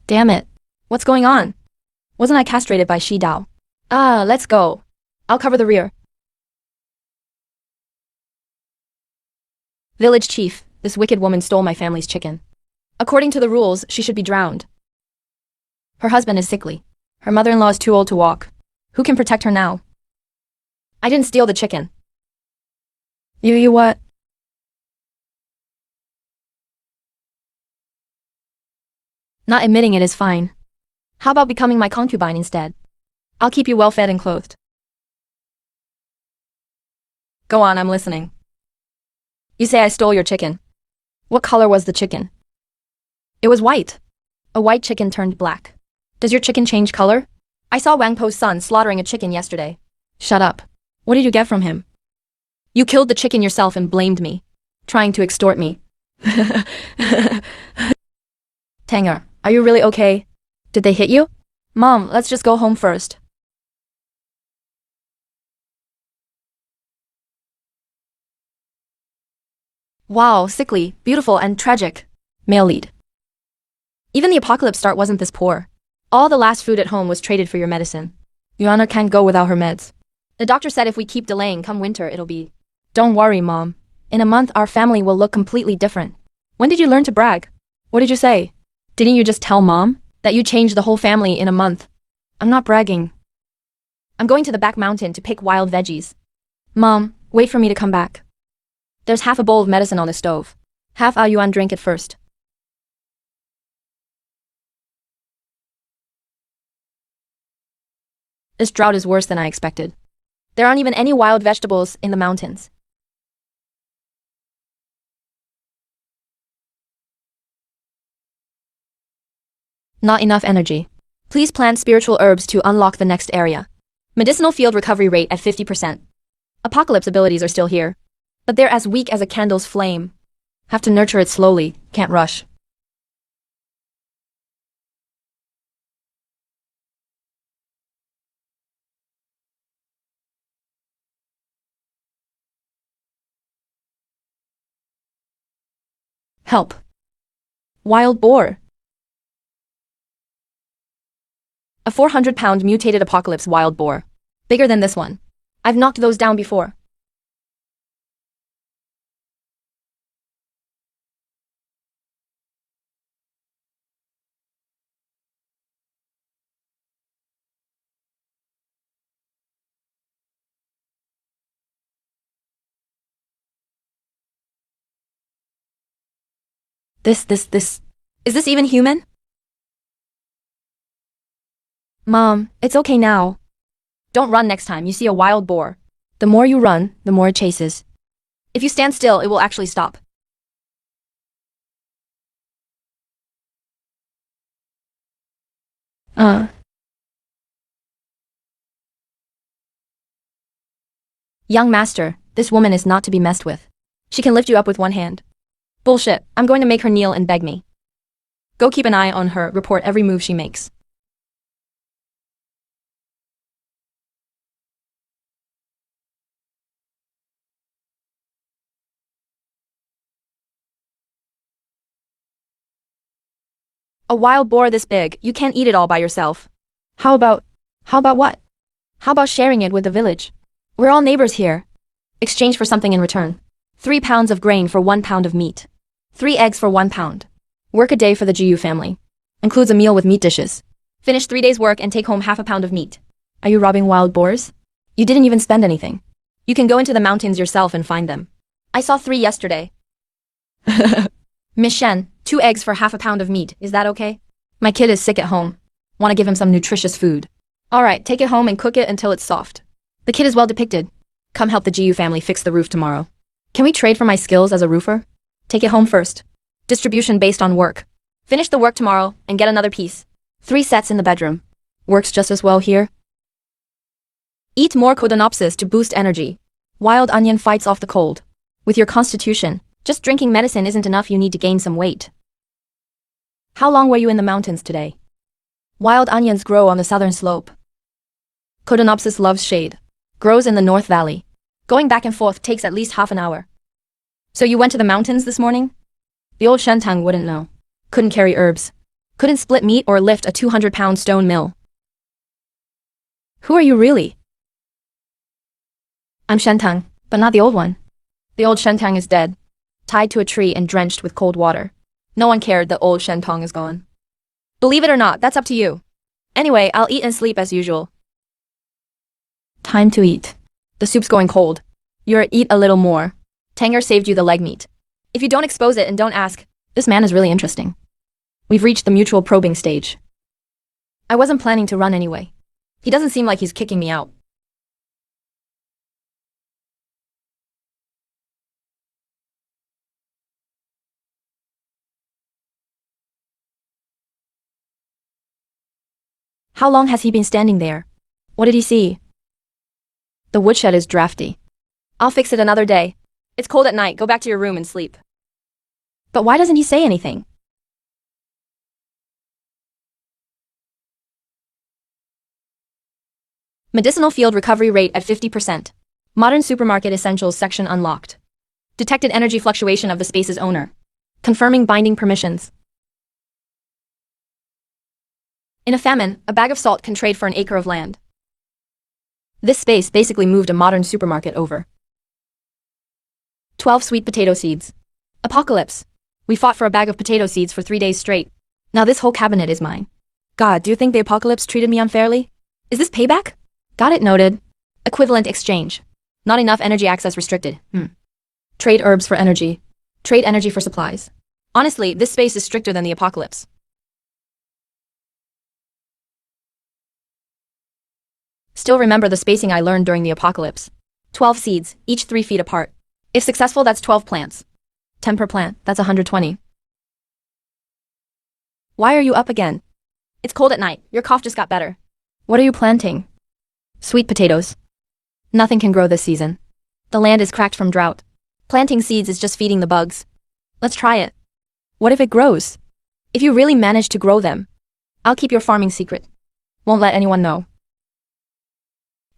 Damn it. What's going on? Wasn't I castrated by Shi Dao? Ah, let's go. I'll cover the rear. Village chief, this wicked woman stole my family's chicken. According to the rules, she should be drowned. Her husband is sickly. Her mother-in-law is too old to walk. Who can protect her now? I didn't steal the chicken. You what? Not admitting it is fine. How about becoming my concubine instead? I'll keep you well fed and clothed. Go on, I'm listening. You say I stole your chicken. What color was the chicken? It was white. A white chicken turned black. Does your chicken change color? I saw Wang Po's son slaughtering a chicken yesterday. Shut up. What did you get from him? You killed the chicken yourself and blamed me. Trying to extort me. Tanger, are you really okay? Did they hit you? Mom, let's just go home first. Wow, sickly, beautiful and tragic. Male lead. Even the apocalypse start wasn't this poor. All the last food at home was traded for your medicine. Yuana can't go without her meds. The doctor said if we keep delaying come winter it'll be. Don't worry, Mom. In a month our family will look completely different. When did you learn to brag? What did you say? Didn't you just tell Mom that you changed the whole family in a month? I'm not bragging. I'm going to the back mountain to pick wild veggies. Mom, wait for me to come back. There's half a bowl of medicine on the stove. Have Yuan drink it first. This drought is worse than I expected. There aren't even any wild vegetables in the mountains. Not enough energy. Please plant spiritual herbs to unlock the next area. Medicinal field recovery rate at 50%. Apocalypse abilities are still here, but they're as weak as a candle's flame. Have to nurture it slowly, can't rush. Help. Wild boar. A 400-pound mutated apocalypse wild boar. Bigger than this one. I've knocked those down before. This. Is this even human? Mom, it's okay now. Don't run next time you see a wild boar. The more you run, the more it chases. If you stand still, it will actually stop. Young master, this woman is not to be messed with. She can lift you up with one hand. Bullshit, I'm going to make her kneel and beg me. Go keep an eye on her, report every move she makes. A wild boar this big, you can't eat it all by yourself. How about what? How about sharing it with the village? We're all neighbors here. Exchange for something in return. 3 pounds of grain for 1 pound of meat. 3 eggs for 1 pound. Work a day for the GU family. Includes a meal with meat dishes. Finish 3 days' work and take home half a pound of meat. Are you robbing wild boars? You didn't even spend anything. You can go into the mountains yourself and find them. I saw 3 yesterday. Miss Shen, 2 eggs for half a pound of meat, is that okay? My kid is sick at home. Want to give him some nutritious food. Alright, take it home and cook it until it's soft. The kid is well depicted. Come help the GU family fix the roof tomorrow. Can we trade for my skills as a roofer? Take it home first. Distribution based on work. Finish the work tomorrow and get another piece. 3 sets in the bedroom. Works just as well here. Eat more codonopsis to boost energy. Wild onion fights off the cold. With your constitution, just drinking medicine isn't enough, you need to gain some weight. How long were you in the mountains today? Wild onions grow on the southern slope. Codonopsis loves shade. Grows in the North Valley. Going back and forth takes at least half an hour. So you went to the mountains this morning? The old Shentang wouldn't know. Couldn't carry herbs. Couldn't split meat or lift a 200-pound stone mill. Who are you really? I'm Shentang, but not the old one. The old Shentang is dead, tied to a tree and drenched with cold water. No one cared that old Shentang is gone. Believe it or not, that's up to you. Anyway, I'll eat and sleep as usual. Time to eat. The soup's going cold. Eat a little more. Tanger saved you the leg meat. If you don't expose it and don't ask, this man is really interesting. We've reached the mutual probing stage. I wasn't planning to run anyway. He doesn't seem like he's kicking me out. How long has he been standing there? What did he see? The woodshed is drafty. I'll fix it another day. It's cold at night, go back to your room and sleep. But why doesn't he say anything? Medicinal field recovery rate at 50%. Modern supermarket essentials section unlocked. Detected energy fluctuation of the space's owner. Confirming binding permissions. In a famine, a bag of salt can trade for an acre of land. This space basically moved a modern supermarket over. 12 sweet potato seeds. Apocalypse. We fought for a bag of potato seeds for 3 days straight. Now this whole cabinet is mine. God, do you think the apocalypse treated me unfairly? Is this payback? Got it noted. Equivalent exchange. Not enough energy access restricted. Trade herbs for energy. Trade energy for supplies. Honestly, this space is stricter than the apocalypse. Still remember the spacing I learned during the apocalypse. 12 seeds, each 3 feet apart. If successful, that's 12 plants. 10 per plant, that's 120. Why are you up again? It's cold at night, your cough just got better. What are you planting? Sweet potatoes. Nothing can grow this season. The land is cracked from drought. Planting seeds is just feeding the bugs. Let's try it. What if it grows? If you really manage to grow them, I'll keep your farming secret. Won't let anyone know.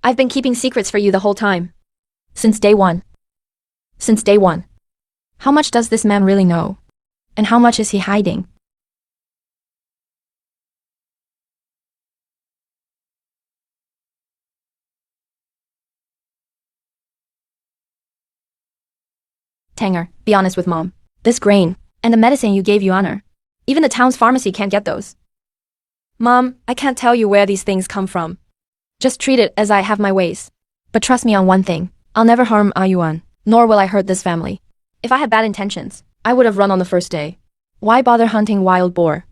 I've been keeping secrets for you the whole time. Since day one. Since day one. How much does this man really know? And how much is he hiding? Tanger, be honest with Mom. This grain, and the medicine you gave Yuaner. Even the town's pharmacy can't get those. Mom, I can't tell you where these things come from. Just treat it as I have my ways. But trust me on one thing, I'll never harm Ayuan, nor will I hurt this family. If I had bad intentions, I would have run on the first day. Why bother hunting wild boar?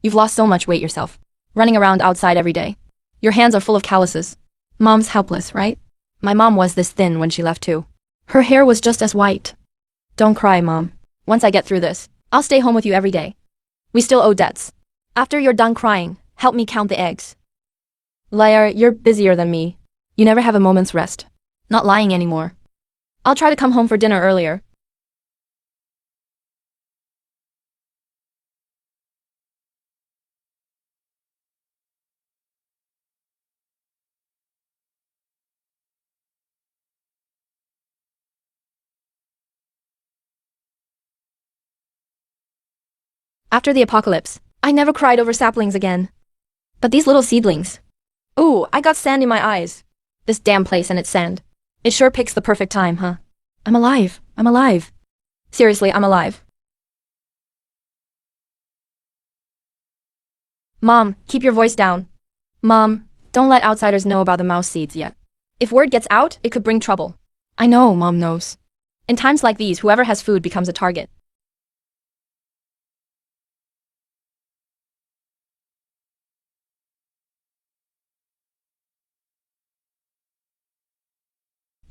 You've lost so much weight yourself, running around outside every day. Your hands are full of calluses. Mom's helpless, right? My mom was this thin when she left too. Her hair was just as white. Don't cry, Mom. Once I get through this, I'll stay home with you every day. We still owe debts. After you're done crying, help me count the eggs. Liar, you're busier than me. You never have a moment's rest. Not lying anymore. I'll try to come home for dinner earlier. After the apocalypse, I never cried over saplings again. But these little seedlings. Ooh, I got sand in my eyes. This damn place and its sand. It sure picks the perfect time, huh? I'm alive. I'm alive. Seriously, I'm alive. Mom, keep your voice down. Mom, don't let outsiders know about the mouse seeds yet. If word gets out, it could bring trouble. I know, Mom knows. In times like these, whoever has food becomes a target.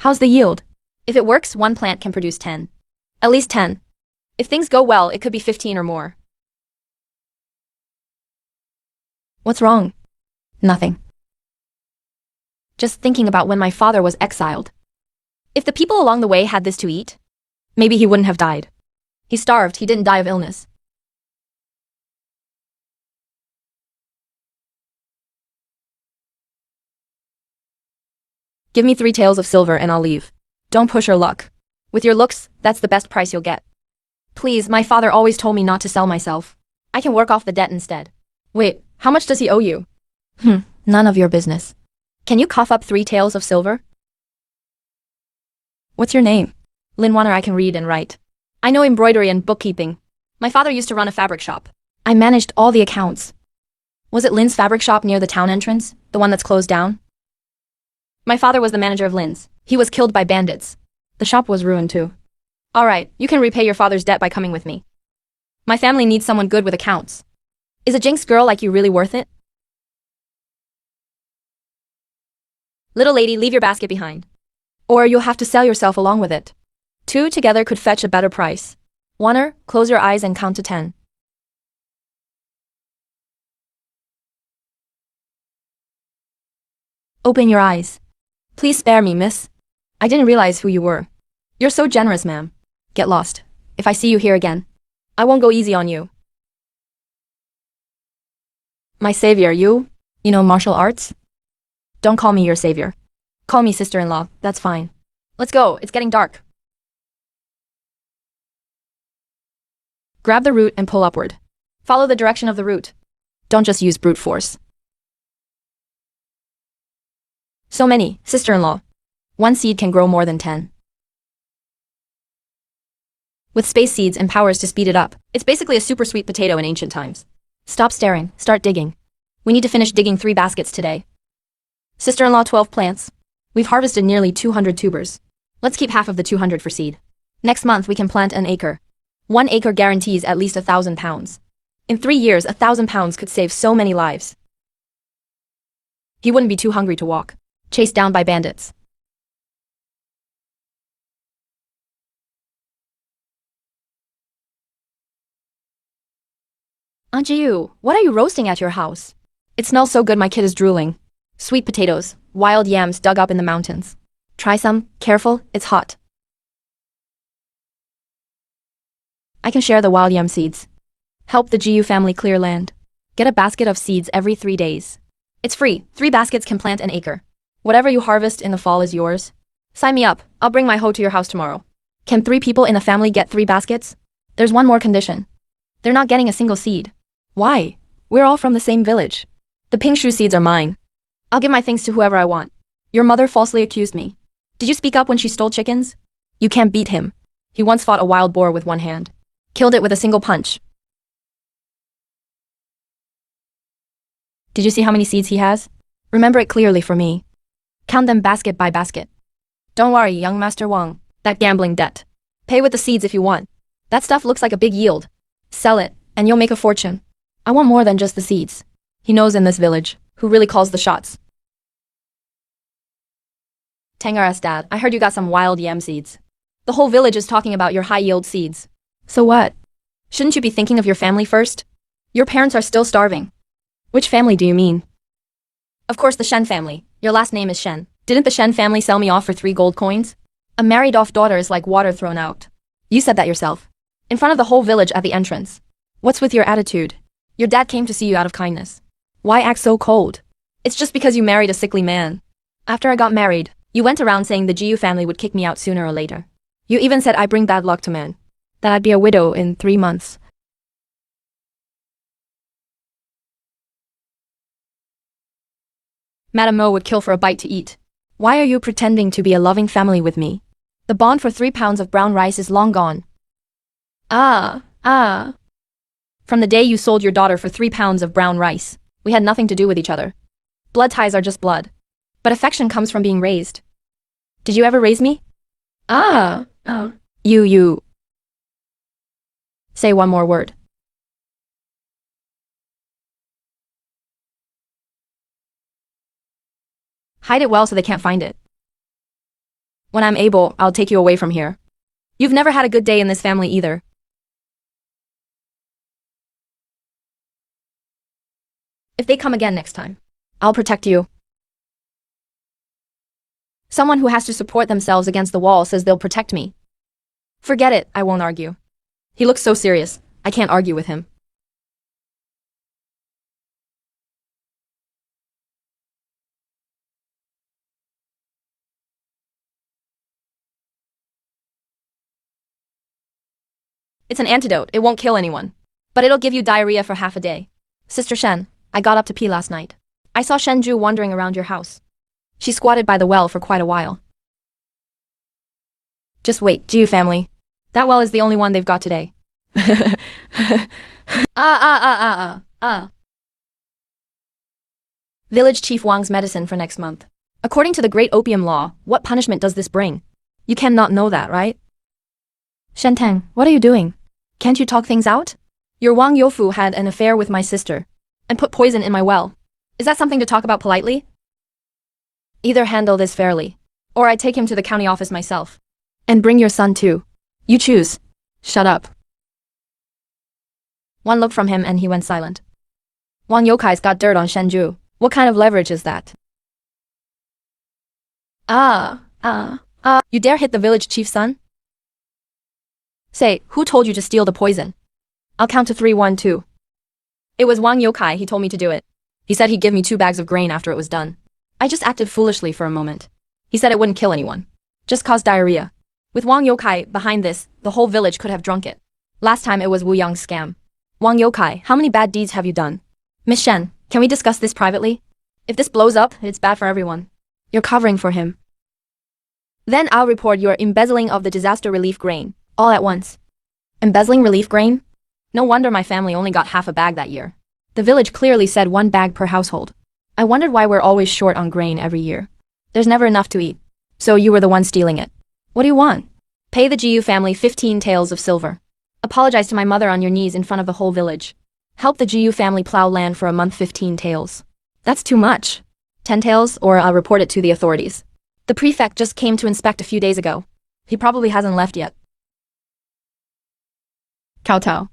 How's the yield? If it works, one plant can produce 10. At least 10. If things go well, it could be 15 or more. What's wrong? Nothing. Just thinking about when my father was exiled. If the people along the way had this to eat, maybe he wouldn't have died. He starved, he didn't die of illness. Give me 3 taels of silver and I'll leave. Don't push your luck. With your looks, that's the best price you'll get. Please, my father always told me not to sell myself. I can work off the debt instead. Wait, how much does he owe you? None of your business. Can you cough up 3 taels of silver? What's your name? Lin Wanner. I can read and write. I know embroidery and bookkeeping. My father used to run a fabric shop. I managed all the accounts. Was it Lin's fabric shop near the town entrance, the one that's closed down? My father was the manager of Lin's. He was killed by bandits. The shop was ruined too. Alright, you can repay your father's debt by coming with me. My family needs someone good with accounts. Is a Jinx girl like you really worth it? Little lady, leave your basket behind. Or you'll have to sell yourself along with it. 2 together could fetch a better price. Wanner, close your eyes and count to 10. Open your eyes. Please spare me, miss. I didn't realize who you were. You're so generous, ma'am. Get lost. If I see you here again, I won't go easy on you. My savior, you? You know martial arts? Don't call me your savior. Call me sister-in-law, that's fine. Let's go, it's getting dark. Grab the root and pull upward. Follow the direction of the root. Don't just use brute force. So many, sister-in-law. 1 seed can grow more than 10. With space seeds and powers to speed it up, it's basically a super sweet potato in ancient times. Stop staring, start digging. We need to finish digging 3 baskets today. Sister-in-law, 12 plants. We've harvested nearly 200 tubers. Let's keep half of the 200 for seed. Next month we can plant an acre. 1 acre guarantees at least 1,000 pounds. In 3 years, 1,000 pounds could save so many lives. He wouldn't be too hungry to walk. Chased down by bandits. Aunt Jiu, what are you roasting at your house? It smells so good my kid is drooling. Sweet potatoes, wild yams dug up in the mountains. Try some, careful, it's hot. I can share the wild yam seeds. Help the Jiu family clear land. Get a basket of seeds every 3 days. It's free, 3 baskets can plant an acre. Whatever you harvest in the fall is yours. Sign me up, I'll bring my hoe to your house tomorrow. Can 3 people in the family get 3 baskets? There's one more condition. They're not getting a single seed. Why? We're all from the same village. The pink shoe seeds are mine. I'll give my things to whoever I want. Your mother falsely accused me. Did you speak up when she stole chickens? You can't beat him. He once fought a wild boar with 1 hand. Killed it with a single punch. Did you see how many seeds he has? Remember it clearly for me. Count them basket by basket. Don't worry, young Master Wang. That gambling debt. Pay with the seeds if you want. That stuff looks like a big yield. Sell it, and you'll make a fortune. I want more than just the seeds. He knows in this village who really calls the shots. Tangaras dad, I heard you got some wild yam seeds. The whole village is talking about your high-yield seeds. So what? Shouldn't you be thinking of your family first? Your parents are still starving. Which family do you mean? Of course the Shen family. Your last name is Shen. Didn't the Shen family sell me off for 3 gold coins? A married-off daughter is like water thrown out. You said that yourself. In front of the whole village at the entrance. What's with your attitude? Your dad came to see you out of kindness. Why act so cold? It's just because you married a sickly man. After I got married, you went around saying the Jiu family would kick me out sooner or later. You even said I bring bad luck to men. That I'd be a widow in 3 months. Madame Mo would kill for a bite to eat. Why are you pretending to be a loving family with me? The bond for 3 pounds of brown rice is long gone. From the day you sold your daughter for 3 pounds of brown rice, we had nothing to do with each other. Blood ties are just blood. But affection comes from being raised. Did you ever raise me? You. Say one more word. Hide it well so they can't find it. When I'm able, I'll take you away from here. You've never had a good day in this family either. If they come again next time, I'll protect you. Someone who has to support themselves against the wall says they'll protect me. Forget it, I won't argue. He looks so serious, I can't argue with him. It's an antidote, it won't kill anyone. But it'll give you diarrhea for half a day. Sister Shen, I got up to pee last night. I saw Shenju wandering around your house. She squatted by the well for quite a while. Just wait, Jiu family. That well is the only one they've got today. Village Chief Wang's medicine for next month. According to the Great Opium Law, what punishment does this bring? You cannot know that, right? Shentang, what are you doing? Can't you talk things out? Your Wang Youfu had an affair with my sister and put poison in my well. Is that something to talk about politely? Either handle this fairly, or I take him to the county office myself. And bring your son too. You choose. Shut up. One look from him and he went silent. Wang Youkai's got dirt on Shenju. What kind of leverage is that? You dare hit the village chief's son? Say, who told you to steal the poison? I'll count to 3, 1, 2. It was Wang Youkai, he told me to do it. He said he'd give me 2 bags of grain after it was done. I just acted foolishly for a moment. He said it wouldn't kill anyone. Just cause diarrhea. With Wang Youkai behind this, the whole village could have drunk it. Last time it was Wu Yang's scam. Wang Youkai, how many bad deeds have you done? Miss Shen, can we discuss this privately? If this blows up, it's bad for everyone. You're covering for him. Then I'll report your embezzling of the disaster relief grain, all at once. Embezzling relief grain? No wonder my family only got half a bag that year. The village clearly said 1 bag per household. I wondered why we're always short on grain every year. There's never enough to eat. So you were the one stealing it. What do you want? Pay the Jiu family 15 taels of silver. Apologize to my mother on your knees in front of the whole village. Help the Jiu family plow land for a month 15 taels. That's too much. 10 taels, or I'll report it to the authorities. The prefect just came to inspect a few days ago. He probably hasn't left yet. Kowtow.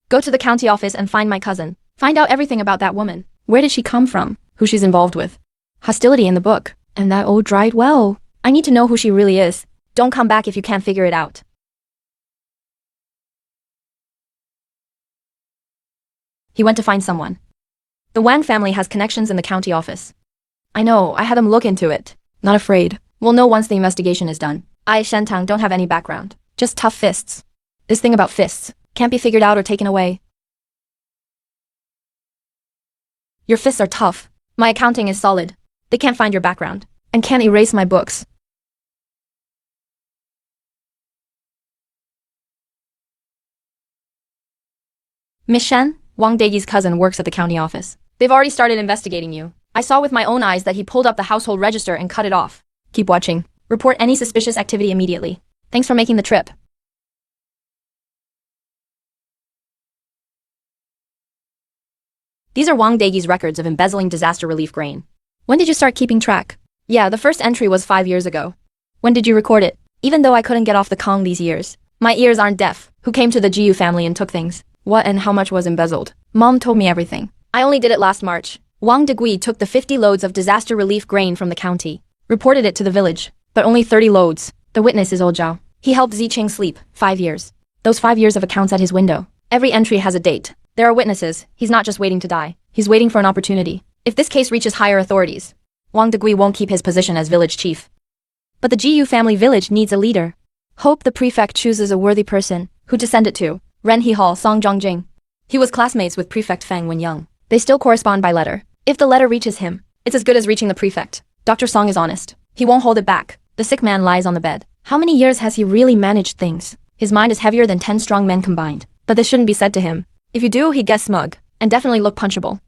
Go to the county office and find my cousin. Find out everything about that woman. Where did she come from? Who she's involved with? Hostility in the book. And that old dried well. I need to know who she really is. Don't come back if you can't figure it out. He went to find someone. The Wang family has connections in the county office. I know, I had them look into it. Not afraid. We'll know once the investigation is done. I, Shentang, don't have any background. Just tough fists. This thing about fists can't be figured out or taken away. Your fists are tough. My accounting is solid. They can't find your background, and can't erase my books. Miss Shen, Wang Deiyi's cousin works at the county office. They've already started investigating you. I saw with my own eyes that he pulled up the household register and cut it off. Keep watching. Report any suspicious activity immediately. Thanks for making the trip. These are Wang Deiyi's records of embezzling disaster relief grain. When did you start keeping track? Yeah, the first entry was 5 years ago. When did you record it? Even though I couldn't get off the Kong these years. My ears aren't deaf. Who came to the Jiu family and took things? What and how much was embezzled? Mom told me everything. I only did it last March. Wang Degui took the 50 loads of disaster relief grain from the county. Reported it to the village. But only 30 loads. The witness is old Zhao. He helped Ziqing sleep. 5 years. Those 5 years of accounts at his window. Every entry has a date. There are witnesses. He's not just waiting to die. He's waiting for an opportunity. If this case reaches higher authorities, Wang Degui won't keep his position as village chief. But the Jiu family village needs a leader. Hope the prefect chooses a worthy person, who to send it to. Ren Hehal Song Zhongjing. He was classmates with Prefect Feng when young. They still correspond by letter. If the letter reaches him, it's as good as reaching the prefect. Dr. Song is honest. He won't hold it back. The sick man lies on the bed. How many years has he really managed things? His mind is heavier than 10 strong men combined. But this shouldn't be said to him. If you do, he'd get smug, and definitely look punchable.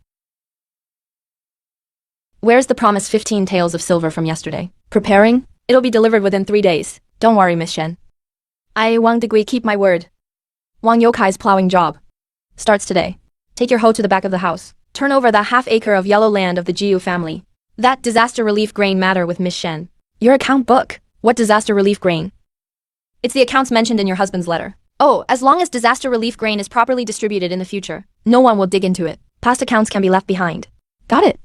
Where's the promised 15 taels of silver from yesterday? Preparing? It'll be delivered within 3 days. Don't worry, Miss Shen. I, Wang Degui, keep my word. Wang Youkai's plowing job starts today. Take your hoe to the back of the house. Turn over the half-acre of yellow land of the Jiu family. That disaster relief grain matter with Miss Shen. Your account book. What disaster relief grain? It's the accounts mentioned in your husband's letter. Oh, as long as disaster relief grain is properly distributed in the future, no one will dig into it. Past accounts can be left behind. Got it.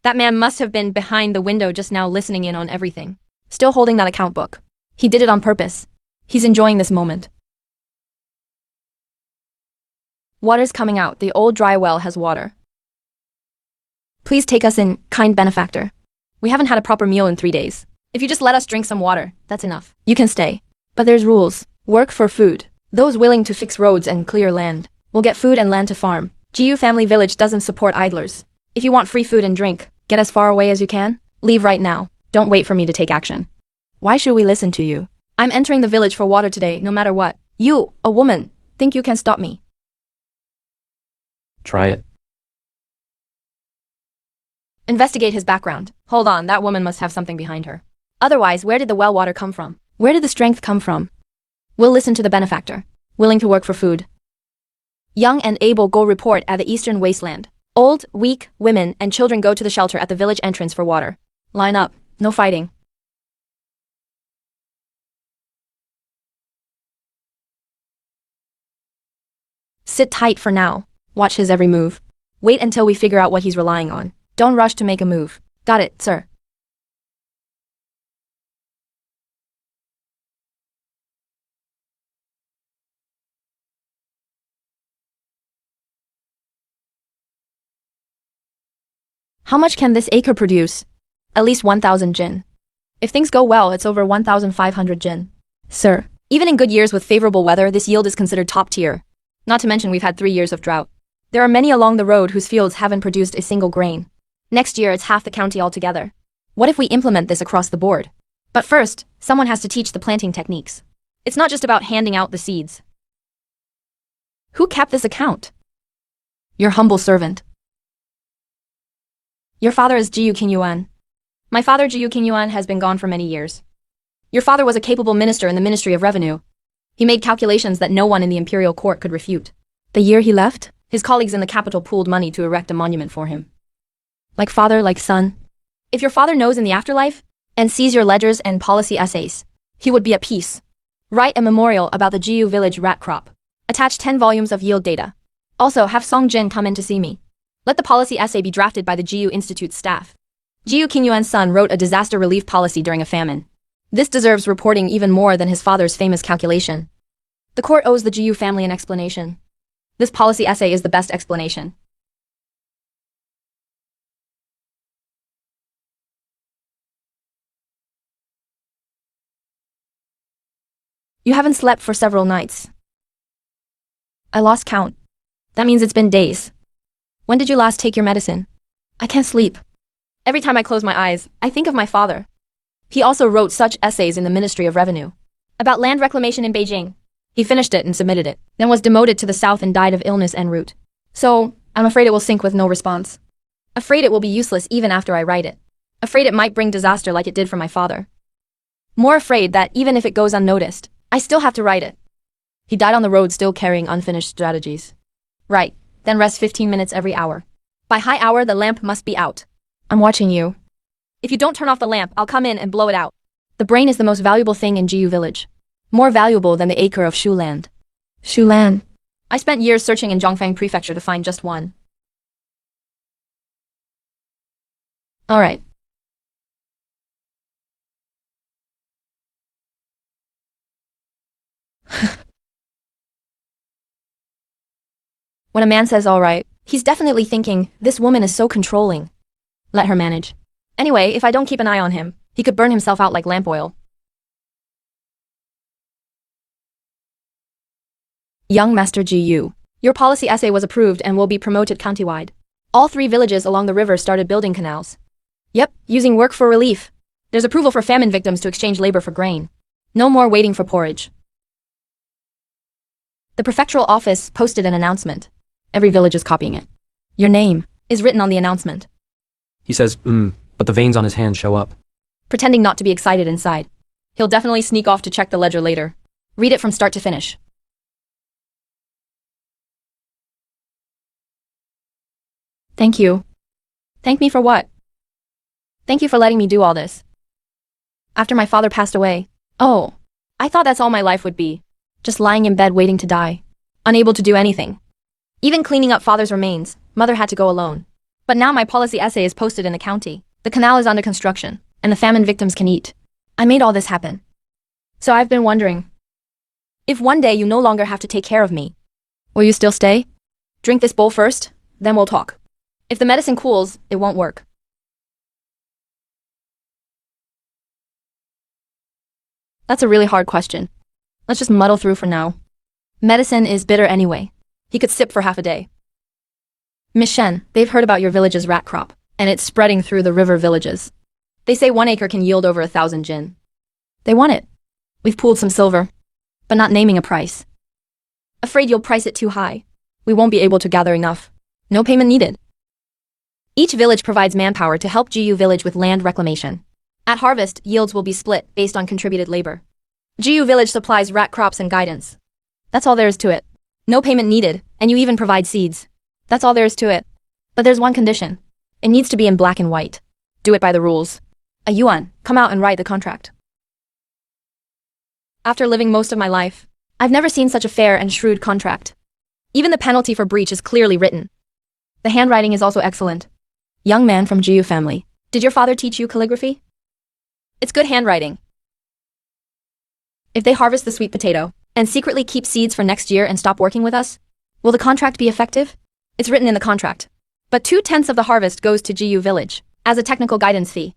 That man must have been behind the window just now listening in on everything. Still holding that account book. He did it on purpose. He's enjoying this moment. Water's coming out. The old dry well has water. Please take us in, kind benefactor. We haven't had a proper meal in 3 days. If you just let us drink some water, that's enough. You can stay. But there's rules. Work for food. Those willing to fix roads and clear land will get food and land to farm. GU Family Village doesn't support idlers. If you want free food and drink, get as far away as you can. Leave right now. Don't wait for me to take action. Why should we listen to you? I'm entering the village for water today, no matter what. You, a woman, think you can stop me? Try it. Investigate his background. Hold on, that woman must have something behind her. Otherwise, where did the well water come from? Where did the strength come from? We'll listen to the benefactor. Willing to work for food. Young and able go report at the eastern wasteland. Old, weak, women, and children go to the shelter at the village entrance for water. Line up. No fighting. Sit tight for now. Watch his every move. Wait until we figure out what he's relying on. Don't rush to make a move. Got it, sir. How much can this acre produce? At least 1,000 jin. If things go well, it's over 1,500 jin. Sir, even in good years with favorable weather, this yield is considered top tier. Not to mention we've had 3 years of drought. There are many along the road whose fields haven't produced a single grain. Next year, it's half the county altogether. What if we implement this across the board? But first, someone has to teach the planting techniques. It's not just about handing out the seeds. Who kept this account? Your humble servant. Your father is Jiyu Qingyuan. My father Jiyu Qingyuan has been gone for many years. Your father was a capable minister in the Ministry of Revenue. He made calculations that no one in the imperial court could refute. The year he left, his colleagues in the capital pooled money to erect a monument for him. Like father, like son. If your father knows in the afterlife, and sees your ledgers and policy essays, he would be at peace. Write a memorial about the Jiyu village rat crop. Attach 10 volumes of yield data. Also, have Song Jin come in to see me. Let the policy essay be drafted by the Jiyu Institute's staff. Jiyu Qingyuan's son wrote a disaster relief policy during a famine. This deserves reporting even more than his father's famous calculation. The court owes the Jiyu family an explanation. This policy essay is the best explanation. You haven't slept for several nights. I lost count. That means it's been days. When did you last take your medicine? I can't sleep. Every time I close my eyes, I think of my father. He also wrote such essays in the Ministry of Revenue. About land reclamation in Beijing. He finished it and submitted it, then was demoted to the south and died of illness en route. So, I'm afraid it will sink with no response. Afraid it will be useless even after I write it. Afraid it might bring disaster like it did for my father. More afraid that even if it goes unnoticed, I still have to write it. He died on the road still carrying unfinished strategies. Right, then rest 15 minutes every hour. By high hour, the lamp must be out. I'm watching you. If you don't turn off the lamp, I'll come in and blow it out. The brain is the most valuable thing in Jiyu village. More valuable than the acre of Shu land. Shu land. I spent years searching in Zhongfang Prefecture to find just one. Alright. When a man says alright, he's definitely thinking, this woman is so controlling. Let her manage. Anyway, if I don't keep an eye on him, he could burn himself out like lamp oil. Young Master Jiyu. Your policy essay was approved and will be promoted countywide. All 3 villages along the river started building canals. Yep, using work for relief. There's approval for famine victims to exchange labor for grain. No more waiting for porridge. The prefectural office posted an announcement. Every village is copying it. Your name is written on the announcement. He says, but the veins on his hands show up. Pretending not to be excited inside. He'll definitely sneak off to check the ledger later. Read it from start to finish. Thank you. Thank me for what? Thank you for letting me do all this. After my father passed away. Oh, I thought that's all my life would be. Just lying in bed waiting to die. Unable to do anything. Even cleaning up father's remains, mother had to go alone. But now my policy essay is posted in the county. The canal is under construction, and the famine victims can eat. I made all this happen. So I've been wondering. If one day you no longer have to take care of me, will you still stay? Drink this bowl first, then we'll talk. If the medicine cools, it won't work. That's a really hard question. Let's just muddle through for now. Medicine is bitter anyway. He could sip for half a day. Miss Shen, they've heard about your village's rat crop, and it's spreading through the river villages. They say 1 acre can yield over 1,000 jin. They want it. We've pooled some silver, but not naming a price. Afraid you'll price it too high. We won't be able to gather enough. No payment needed. Each village provides manpower to help GU village with land reclamation. At harvest, yields will be split based on contributed labor. GU village supplies rat crops and guidance. That's all there is to it. No payment needed, and you even provide seeds. That's all there is to it. But there's one condition. It needs to be in black and white. Do it by the rules. A Yuan, come out and write the contract. After living most of my life, I've never seen such a fair and shrewd contract. Even the penalty for breach is clearly written. The handwriting is also excellent. Young man from GU family. Did your father teach you calligraphy? It's good handwriting. If they harvest the sweet potato and secretly keep seeds for next year and stop working with us, will the contract be effective? It's written in the contract. But 2/10 of the harvest goes to GU village as a technical guidance fee.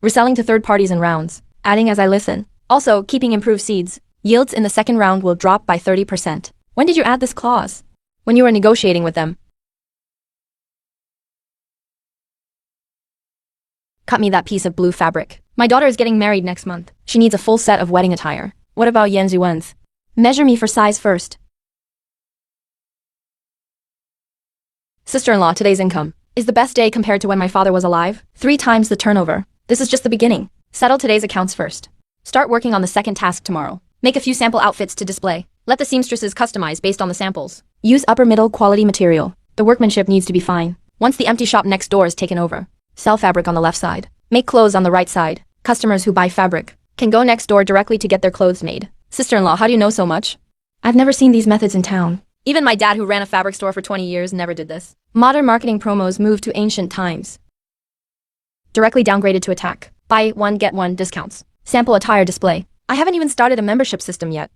Reselling to third parties in rounds, adding as I listen. Also, keeping improved seeds. Yields in the second round will drop by 30%. When did you add this clause? When you were negotiating with them. Cut me that piece of blue fabric. My daughter is getting married next month. She needs a full set of wedding attire. What about Yan Zuwen's? Measure me for size first. Sister-in-law, today's income is the best day compared to when my father was alive. 3 times the turnover. This is just the beginning. Settle today's accounts first. Start working on the second task tomorrow. Make a few sample outfits to display. Let the seamstresses customize based on the samples. Use upper middle quality material. The workmanship needs to be fine. Once the empty shop next door is taken over, sell fabric on the left side. Make clothes on the right side. Customers who buy fabric can go next door directly to get their clothes made. Sister-in-law, how do you know so much? I've never seen these methods in town. Even my dad, who ran a fabric store for 20 years, never did this. Modern marketing promos moved to ancient times. Directly downgraded to attack. Buy one, get one discounts. Sample attire display. I haven't even started a membership system yet.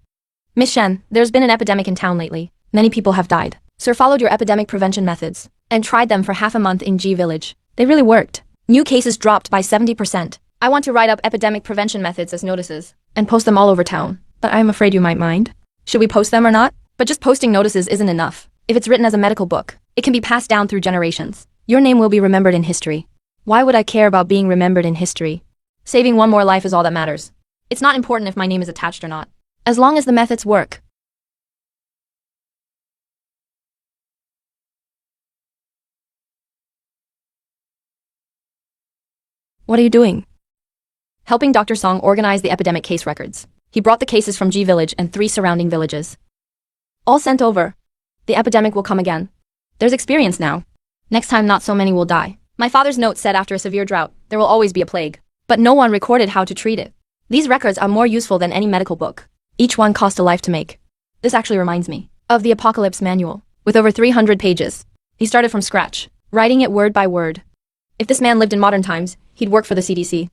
Miss Shen, there's been an epidemic in town lately. Many people have died. Sir followed your epidemic prevention methods and tried them for half a month in G village. They really worked. New cases dropped by 70%. I want to write up epidemic prevention methods as notices and post them all over town. But I'm afraid you might mind. Should we post them or not? But just posting notices isn't enough. If it's written as a medical book, it can be passed down through generations. Your name will be remembered in history. Why would I care about being remembered in history? Saving one more life is all that matters. It's not important if my name is attached or not, as long as the methods work. What are you doing? Helping Dr. Song organize the epidemic case records. He brought the cases from G village and 3 surrounding villages. All sent over. The epidemic will come again. There's experience now. Next time not so many will die. My father's note said after a severe drought, there will always be a plague. But no one recorded how to treat it. These records are more useful than any medical book. Each one cost a life to make. This actually reminds me of the Apocalypse Manual, with over 300 pages. He started from scratch, writing it word by word. If this man lived in modern times, he'd work for the CDC.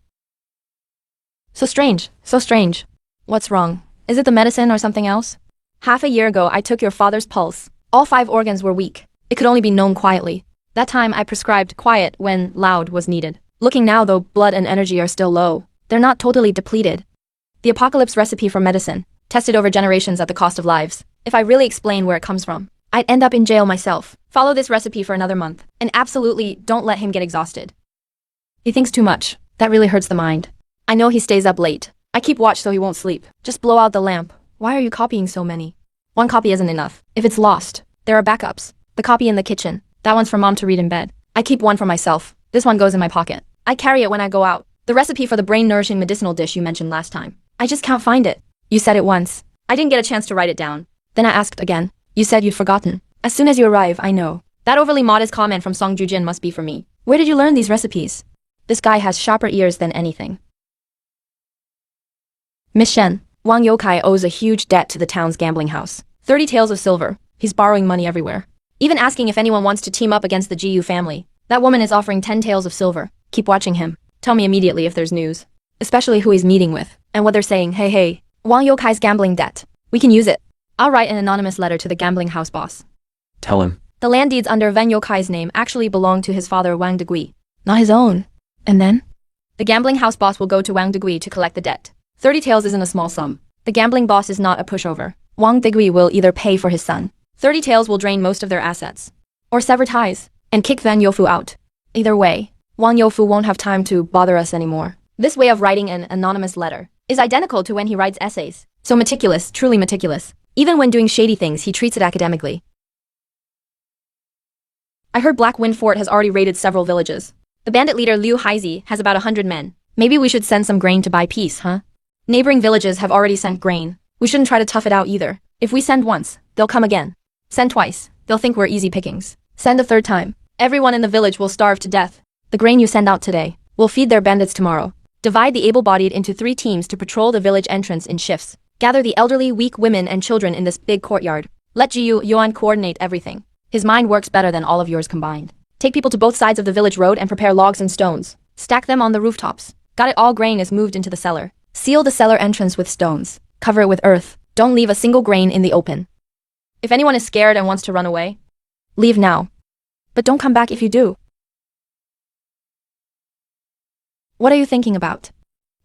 So strange, so strange. What's wrong? Is it the medicine or something else? Half a year ago, I took your father's pulse. All 5 organs were weak. It could only be known quietly. That time, I prescribed quiet when loud was needed. Looking now, though, blood and energy are still low. They're not totally depleted. The apocalypse recipe for medicine, tested over generations at the cost of lives. If I really explain where it comes from, I'd end up in jail myself. Follow this recipe for another month, and absolutely don't let him get exhausted. He thinks too much. That really hurts the mind. I know he stays up late. I keep watch so he won't sleep. Just blow out the lamp. Why are you copying so many? One copy isn't enough. If it's lost, there are backups. The copy in the kitchen. That one's for mom to read in bed. I keep one for myself. This one goes in my pocket. I carry it when I go out. The recipe for the brain-nourishing medicinal dish you mentioned last time. I just can't find it. You said it once. I didn't get a chance to write it down. Then I asked again. You said you'd forgotten. As soon as you arrive, I know. That overly modest comment from Song Jujin must be for me. Where did you learn these recipes? This guy has sharper ears than anything. Miss Shen, Wang Youkai owes a huge debt to the town's gambling house. 30 taels of silver. He's borrowing money everywhere. Even asking if anyone wants to team up against the GU family. That woman is offering 10 taels of silver. Keep watching him. Tell me immediately if there's news. Especially who he's meeting with, and what they're saying. Hey, Wang Youkai's gambling debt. We can use it. I'll write an anonymous letter to the gambling house boss. Tell him. The land deeds under Wen Yokai's name actually belong to his father Wang Degui, not his own. And then? The gambling house boss will go to Wang Degui to collect the debt. 30 taels isn't a small sum. The gambling boss is not a pushover. Wang Degui will either pay for his son. 30 taels will drain most of their assets. Or sever ties, and kick Van Yofu out. Either way, Wang Yofu won't have time to bother us anymore. This way of writing an anonymous letter is identical to when he writes essays. So meticulous, truly meticulous. Even when doing shady things, he treats it academically. I heard Black Wind Fort has already raided several villages. The bandit leader Liu Haizi has about 100 men. Maybe we should send some grain to buy peace, huh? Neighboring villages have already sent grain. We shouldn't try to tough it out either. If we send once, they'll come again. Send twice, they'll think we're easy pickings. Send a third time. Everyone in the village will starve to death. The grain you send out today will feed their bandits tomorrow. Divide the able-bodied into 3 teams to patrol the village entrance in shifts. Gather the elderly, weak women and children in this big courtyard. Let Jiu Yuan coordinate everything. His mind works better than all of yours combined. Take people to both sides of the village road and prepare logs and stones. Stack them on the rooftops. Got it, all grain is moved into the cellar. Seal the cellar entrance with stones. Cover it with earth. Don't leave a single grain in the open. If anyone is scared and wants to run away, leave now. But don't come back if you do. What are you thinking about?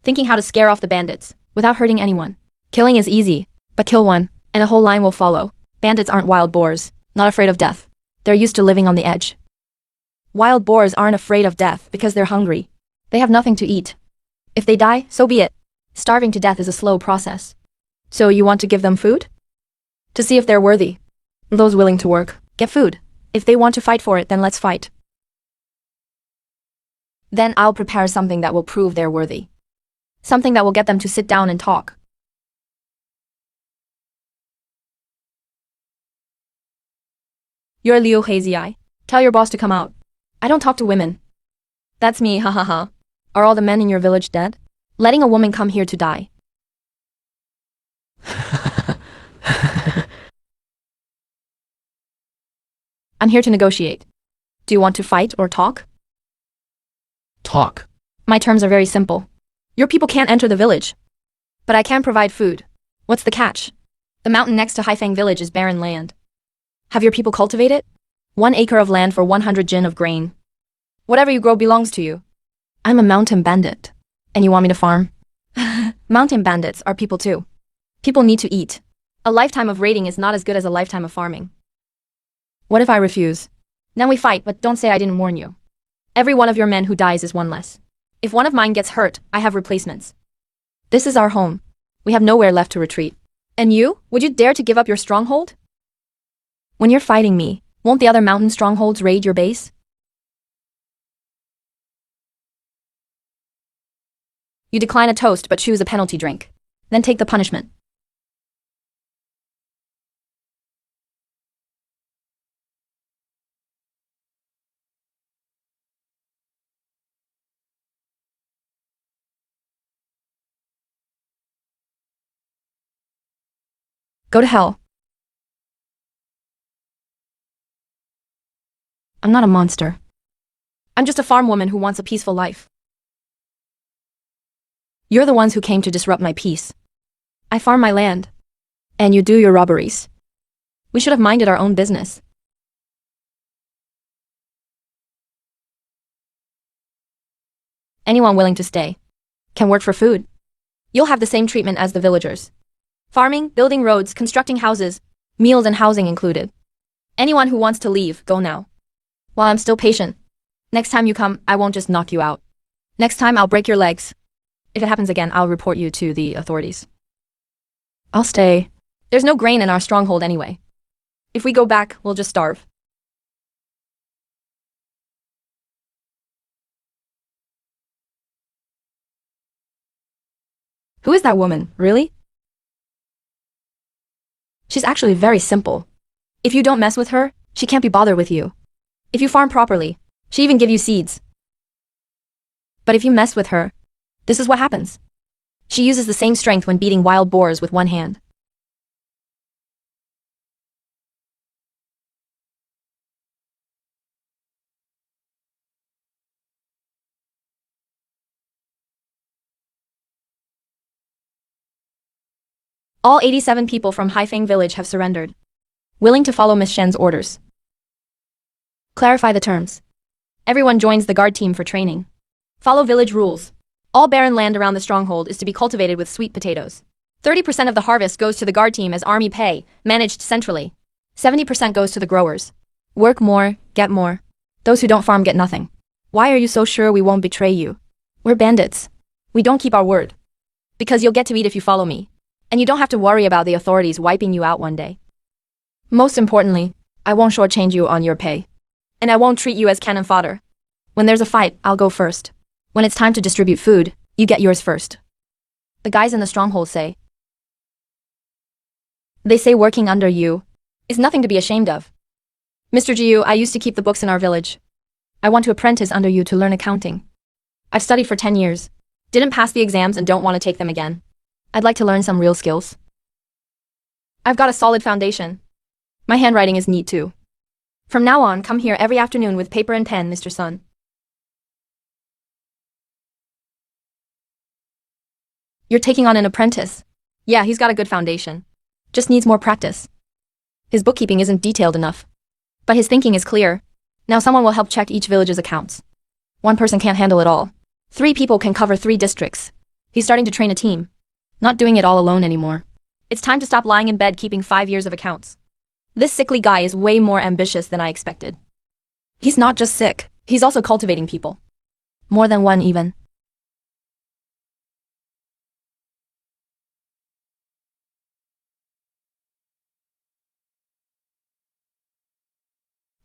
Thinking how to scare off the bandits, without hurting anyone. Killing is easy, but kill one, and a whole line will follow. Bandits aren't wild boars, not afraid of death. They're used to living on the edge. Wild boars aren't afraid of death because they're hungry. They have nothing to eat. If they die, so be it. Starving to death is a slow process. So you want to give them food? To see if they're worthy. Those willing to work, get food. If they want to fight for it, then let's fight. Then I'll prepare something that will prove they're worthy. Something that will get them to sit down and talk. You're Liu Hazy. Tell your boss to come out. I don't talk to women. That's me, ha ha ha. Are all the men in your village dead? Letting a woman come here to die. I'm here to negotiate. Do you want to fight or talk? Talk. My terms are very simple. Your people can't enter the village. But I can provide food. What's the catch? The mountain next to Haifeng village is barren land. Have your people cultivate it? 1 acre of land for 100 jin of grain. Whatever you grow belongs to you. I'm a mountain bandit. And you want me to farm? Mountain bandits are people too. People need to eat. A lifetime of raiding is not as good as a lifetime of farming. What if I refuse? Then we fight, but don't say I didn't warn you. Every one of your men who dies is one less. If one of mine gets hurt, I have replacements. This is our home. We have nowhere left to retreat. And you? Would you dare to give up your stronghold? When you're fighting me, won't the other mountain strongholds raid your base? You decline a toast but choose a penalty drink. Then take the punishment. Go to hell. I'm not a monster. I'm just a farm woman who wants a peaceful life. You're the ones who came to disrupt my peace. I farm my land. And you do your robberies. We should have minded our own business. Anyone willing to stay can work for food. You'll have the same treatment as the villagers. Farming, building roads, constructing houses, meals and housing included. Anyone who wants to leave, go now. While I'm still patient. Next time you come, I won't just knock you out. Next time I'll break your legs. If it happens again, I'll report you to the authorities. I'll stay. There's no grain in our stronghold anyway. If we go back, we'll just starve. Who is that woman, really? She's actually very simple. If you don't mess with her, she can't be bothered with you. If you farm properly, she even give you seeds. But if you mess with her, this is what happens. She uses the same strength when beating wild boars with one hand. All 87 people from Haifeng village have surrendered, willing to follow Miss Shen's orders. Clarify the terms. Everyone joins the guard team for training. Follow village rules. All barren land around the stronghold is to be cultivated with sweet potatoes. 30% of the harvest goes to the guard team as army pay, managed centrally. 70% goes to the growers. Work more, get more. Those who don't farm get nothing. Why are you so sure we won't betray you? We're bandits. We don't keep our word. Because you'll get to eat if you follow me. And you don't have to worry about the authorities wiping you out one day. Most importantly, I won't shortchange you on your pay. And I won't treat you as cannon fodder. When there's a fight, I'll go first. When it's time to distribute food, you get yours first. The guys in the stronghold say. They say working under you is nothing to be ashamed of. Mr. Jiu, I used to keep the books in our village. I want to apprentice under you to learn accounting. I've studied for 10 years. Didn't pass the exams and don't want to take them again. I'd like to learn some real skills. I've got a solid foundation. My handwriting is neat too. From now on, come here every afternoon with paper and pen, Mr. Sun. You're taking on an apprentice. Yeah, he's got a good foundation. Just needs more practice. His bookkeeping isn't detailed enough. But his thinking is clear. Now someone will help check each village's accounts. One person can't handle it all. 3 people can cover 3 districts. He's starting to train a team. Not doing it all alone anymore. It's time to stop lying in bed keeping 5 years of accounts. This sickly guy is way more ambitious than I expected. He's not just sick, he's also cultivating people. More than one even.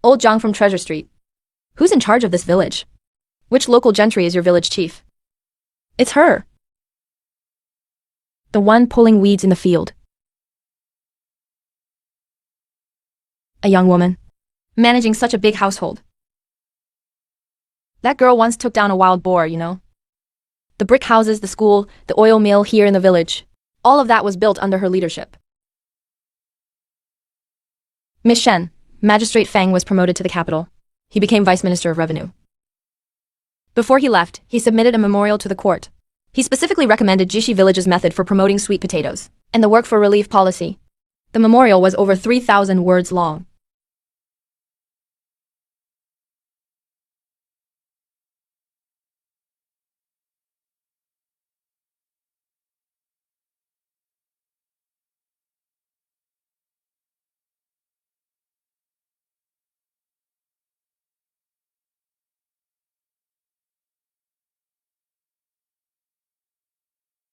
Old Zhang from Treasure Street. Who's in charge of this village? Which local gentry is your village chief? It's her. The one pulling weeds in the field. A young woman. Managing such a big household. That girl once took down a wild boar, you know. The brick houses, the school, the oil mill here in the village. All of that was built under her leadership. Miss Shen, Magistrate Feng was promoted to the capital. He became Vice Minister of Revenue. Before he left, he submitted a memorial to the court. He specifically recommended Jishi Village's method for promoting sweet potatoes and the work for relief policy. The memorial was over 3,000 words long.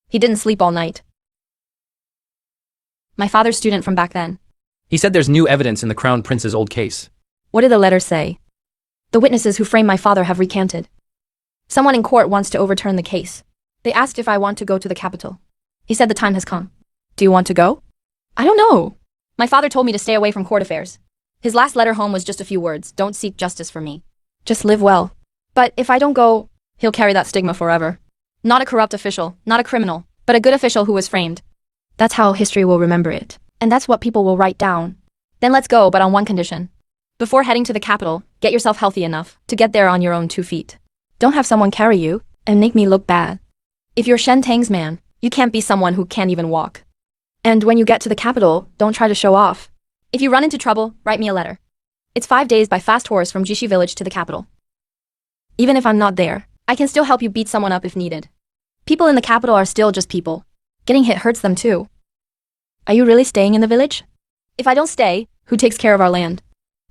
He didn't sleep all night. My father's student from back then. He said there's new evidence in the Crown Prince's old case. What did the letter say? The witnesses who framed my father have recanted. Someone in court wants to overturn the case. They asked if I want to go to the capital. He said the time has come. Do you want to go? I don't know. My father told me to stay away from court affairs. His last letter home was just a few words. Don't seek justice for me. Just live well. But if I don't go, he'll carry that stigma forever. Not a corrupt official, not a criminal, but a good official who was framed. That's how history will remember it. And that's what people will write down. Then let's go, but on one condition. Before heading to the capital, get yourself healthy enough to get there on your own 2 feet. Don't have someone carry you and make me look bad. If you're Shen Tang's man, you can't be someone who can't even walk. And when you get to the capital, don't try to show off. If you run into trouble, write me a letter. It's 5 days by fast horse from Jishi Village to the capital. Even if I'm not there, I can still help you beat someone up if needed. People in the capital are still just people. Getting hit hurts them too. Are you really staying in the village? If I don't stay, who takes care of our land?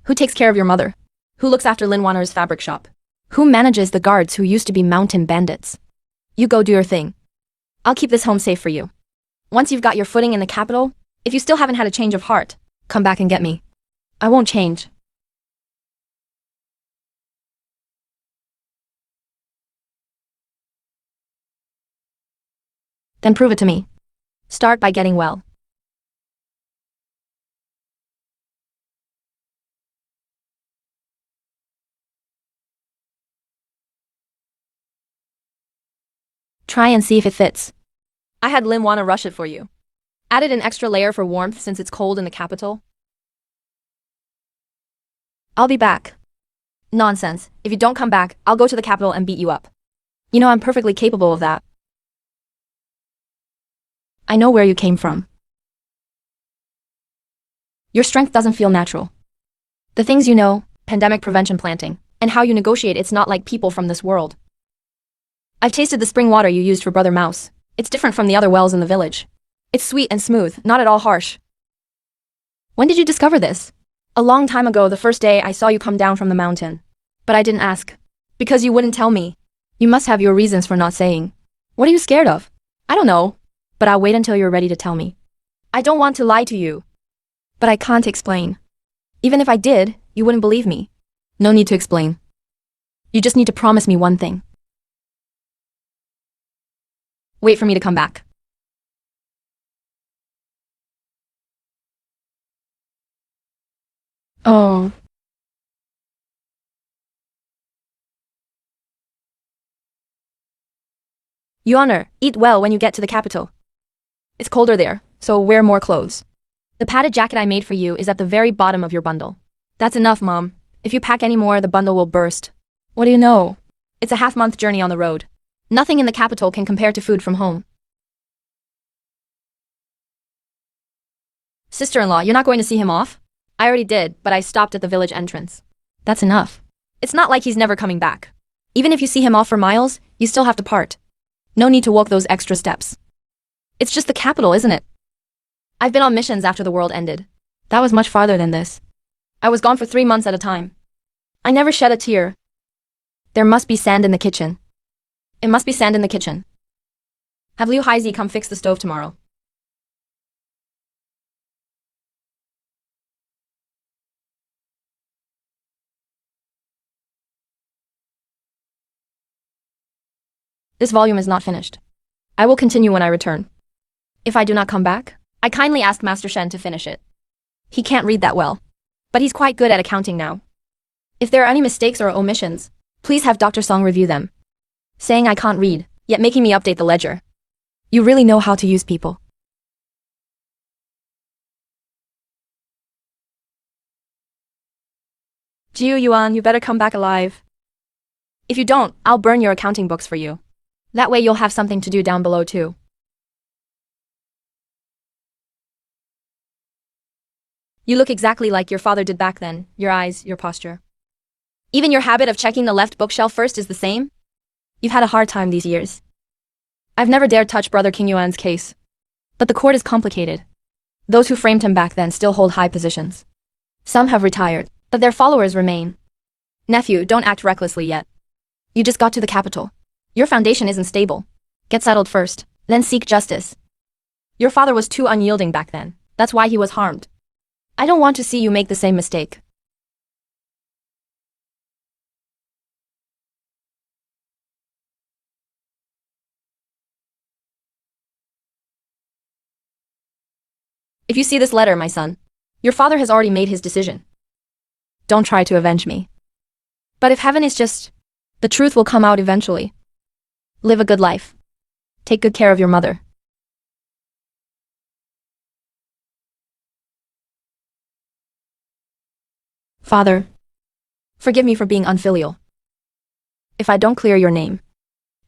Who takes care of your mother? Who looks after Lin Wanner's fabric shop? Who manages the guards who used to be mountain bandits? You go do your thing. I'll keep this home safe for you. Once you've got your footing in the capital, if you still haven't had a change of heart, come back and get me. I won't change. Then prove it to me. Start by getting well. Try and see if it fits. I had Lin Wanna rush it for you. Added an extra layer for warmth since it's cold in the capital. I'll be back. Nonsense. If you don't come back, I'll go to the capital and beat you up. You know I'm perfectly capable of that. I know where you came from. Your strength doesn't feel natural. The things you know, pandemic prevention planting, and how you negotiate it's not like people from this world. I've tasted the spring water you used for Brother Mouse. It's different from the other wells in the village. It's sweet and smooth, not at all harsh. When did you discover this? A long time ago, the first day I saw you come down from the mountain. But I didn't ask. Because you wouldn't tell me. You must have your reasons for not saying. What are you scared of? I don't know. But I'll wait until you're ready to tell me. I don't want to lie to you. But I can't explain. Even if I did, you wouldn't believe me. No need to explain. You just need to promise me one thing. Wait for me to come back. Oh. Your Honor, eat well when you get to the capital. It's colder there, so wear more clothes. The padded jacket I made for you is at the very bottom of your bundle. That's enough, Mom. If you pack any more, the bundle will burst. What do you know? It's a half-month journey on the road. Nothing in the capital can compare to food from home. Sister-in-law, you're not going to see him off? I already did, but I stopped at the village entrance. That's enough. It's not like he's never coming back. Even if you see him off for miles, you still have to part. No need to walk those extra steps. It's just the capital, isn't it? I've been on missions after the world ended. That was much farther than this. I was gone for 3 months at a time. I never shed a tear. There must be sand in the kitchen. It must be sand in the kitchen. Have Liu Haizi come fix the stove tomorrow. This volume is not finished. I will continue when I return. If I do not come back, I kindly ask Master Shen to finish it. He can't read that well, but he's quite good at accounting now. If there are any mistakes or omissions, please have Dr. Song review them. Saying I can't read, yet making me update the ledger. You really know how to use people. Jiu Yuan, you better come back alive. If you don't, I'll burn your accounting books for you. That way you'll have something to do down below too. You look exactly like your father did back then, your eyes, your posture. Even your habit of checking the left bookshelf first is the same? You've had a hard time these years. I've never dared touch Brother King Yuan's case. But the court is complicated. Those who framed him back then still hold high positions. Some have retired, but their followers remain. Nephew, don't act recklessly yet. You just got to the capital. Your foundation isn't stable. Get settled first, then seek justice. Your father was too unyielding back then. That's why he was harmed. I don't want to see you make the same mistake. If you see this letter, my son, your father has already made his decision. Don't try to avenge me. But if heaven is just, the truth will come out eventually. Live a good life. Take good care of your mother. Father, forgive me for being unfilial. If I don't clear your name,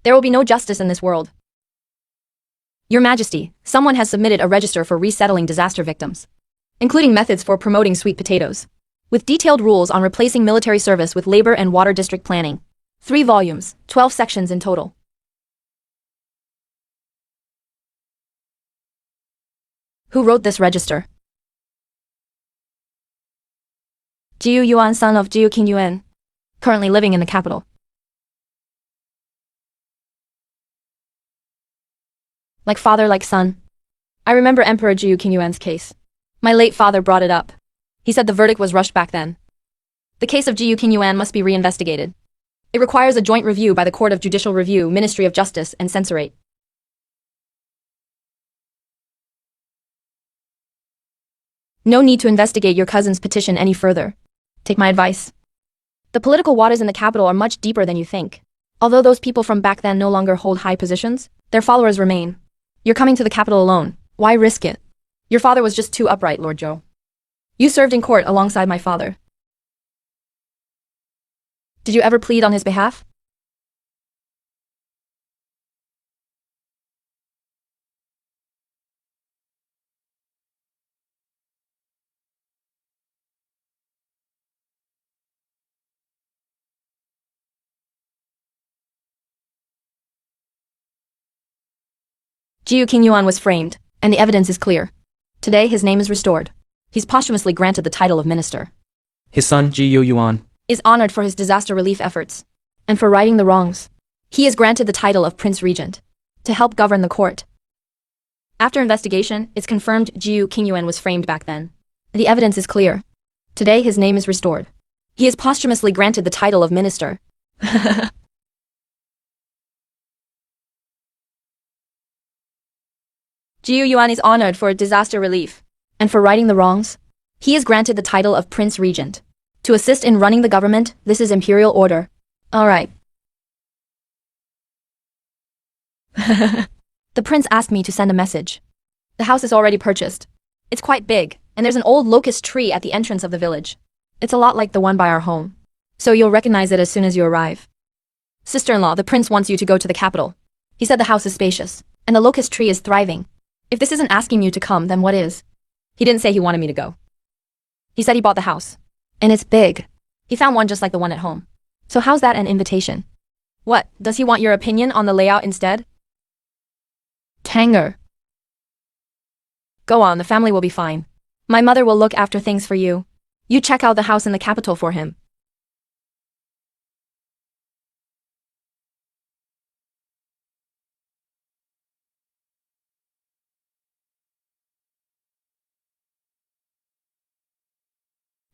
there will be no justice in this world. Your Majesty, someone has submitted a register for resettling disaster victims, including methods for promoting sweet potatoes, with detailed rules on replacing military service with labor and water district planning. 3 volumes, 12 sections in total. Who wrote this register? Jiu Yuan, son of Jiu King Yuan, currently living in the capital. Like father, like son. I remember Emperor Jiu King Yuan's case. My late father brought it up. He said the verdict was rushed back then. The case of Jiu King Yuan must be reinvestigated. It requires a joint review by the Court of Judicial Review, Ministry of Justice, and Censorate. No need to investigate your cousin's petition any further. Take my advice. The political waters in the capital are much deeper than you think. Although those people from back then no longer hold high positions, their followers remain. You're coming to the capital alone. Why risk it? Your father was just too upright, Lord Zhou. You served in court alongside my father. Did you ever plead on his behalf? Jiu Qingyuan was framed, and the evidence is clear. Today his name is restored. He's posthumously granted the title of minister. His son, Ji Yuan, Is honored for his disaster relief efforts. And for righting the wrongs. He is granted the title of Prince Regent. To help govern the court. After investigation, it's confirmed Jiu Qingyuan was framed back then. The evidence is clear. Today his name is restored. He is posthumously granted the title of minister. Jiu Yuan is honored for disaster relief. And for righting the wrongs. He is granted the title of Prince Regent. To assist in running the government, this is imperial order. Alright. The prince asked me to send a message. The house is already purchased. It's quite big, and there's an old locust tree at the entrance of the village. It's a lot like the one by our home. So you'll recognize it as soon as you arrive. Sister-in-law, the prince wants you to go to the capital. He said the house is spacious, and the locust tree is thriving. If this isn't asking you to come, then what is? He didn't say he wanted me to go. He said he bought the house. And it's big. He found one just like the one at home. So how's that an invitation? What, does he want your opinion on the layout instead? Tanger. Go on, the family will be fine. My mother will look after things for you. You check out the house in the capital for him.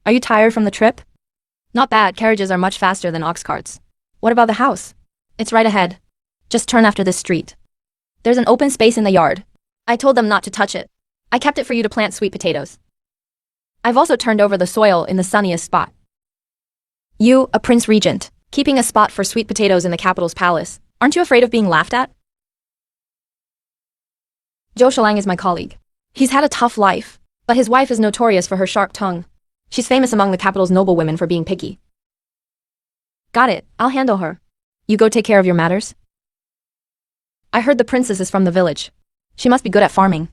Are you tired from the trip? Not bad, carriages are much faster than ox carts. What about the house? It's right ahead. Just turn after this street. There's an open space in the yard. I told them not to touch it. I kept it for you to plant sweet potatoes. I've also turned over the soil in the sunniest spot. You, a prince regent, keeping a spot for sweet potatoes in the capital's palace. Aren't you afraid of being laughed at? Zhou Shilang is my colleague. He's had a tough life, but his wife is notorious for her sharp tongue. She's famous among the capital's noblewomen for being picky. Got it, I'll handle her. You go take care of your matters. I heard the princess is from the village. She must be good at farming.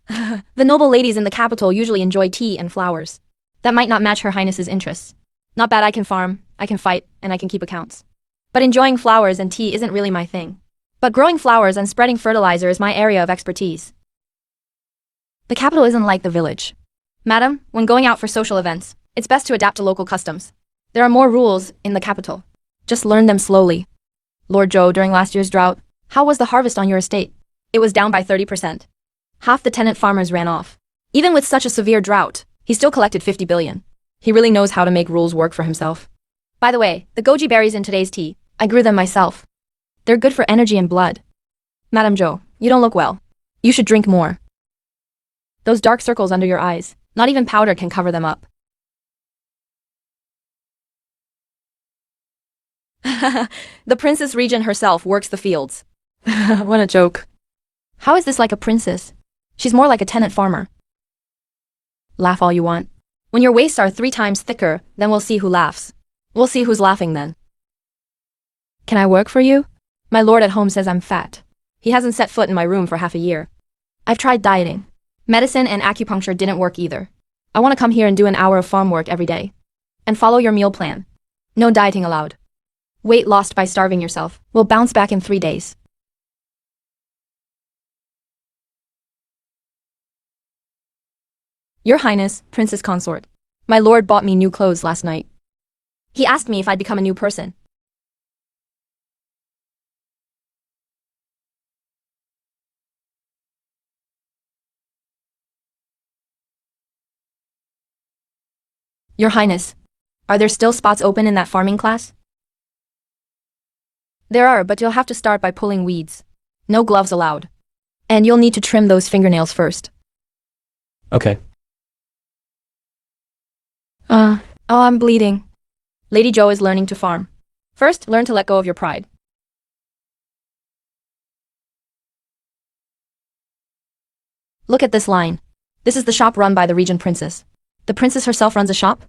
The noble ladies in the capital usually enjoy tea and flowers. That might not match Her Highness's interests. Not bad, I can farm, I can fight, and I can keep accounts. But enjoying flowers and tea isn't really my thing. But growing flowers and spreading fertilizer is my area of expertise. The capital isn't like the village. Madam, when going out for social events, it's best to adapt to local customs. There are more rules in the capital. Just learn them slowly. Lord Zhou, during last year's drought, how was the harvest on your estate? It was down by 30%. Half the tenant farmers ran off. Even with such a severe drought, he still collected 50 billion. He really knows how to make rules work for himself. By the way, the goji berries in today's tea, I grew them myself. They're good for energy and blood. Madam Zhou, you don't look well. You should drink more. Those dark circles under your eyes, not even powder can cover them up. The princess regent herself works the fields. What a joke. How is this like a princess? She's more like a tenant farmer. Laugh all you want. When your waists are 3 times thicker, then we'll see who laughs. We'll see who's laughing then. Can I work for you? My lord at home says I'm fat. He hasn't set foot in my room for half a year. I've tried dieting. Medicine and acupuncture didn't work either. I want to come here and do an hour of farm work every day. And follow your meal plan. No dieting allowed. Weight lost by starving yourself will bounce back in 3 days. Your Highness, Princess Consort. My lord bought me new clothes last night. He asked me if I'd become a new person. Your Highness, are there still spots open in that farming class? There are, but you'll have to start by pulling weeds. No gloves allowed. And you'll need to trim those fingernails first. Okay. Oh, I'm bleeding. Lady Zhou is learning to farm. First, learn to let go of your pride. Look at this line. This is the shop run by the regent princess. The princess herself runs a shop?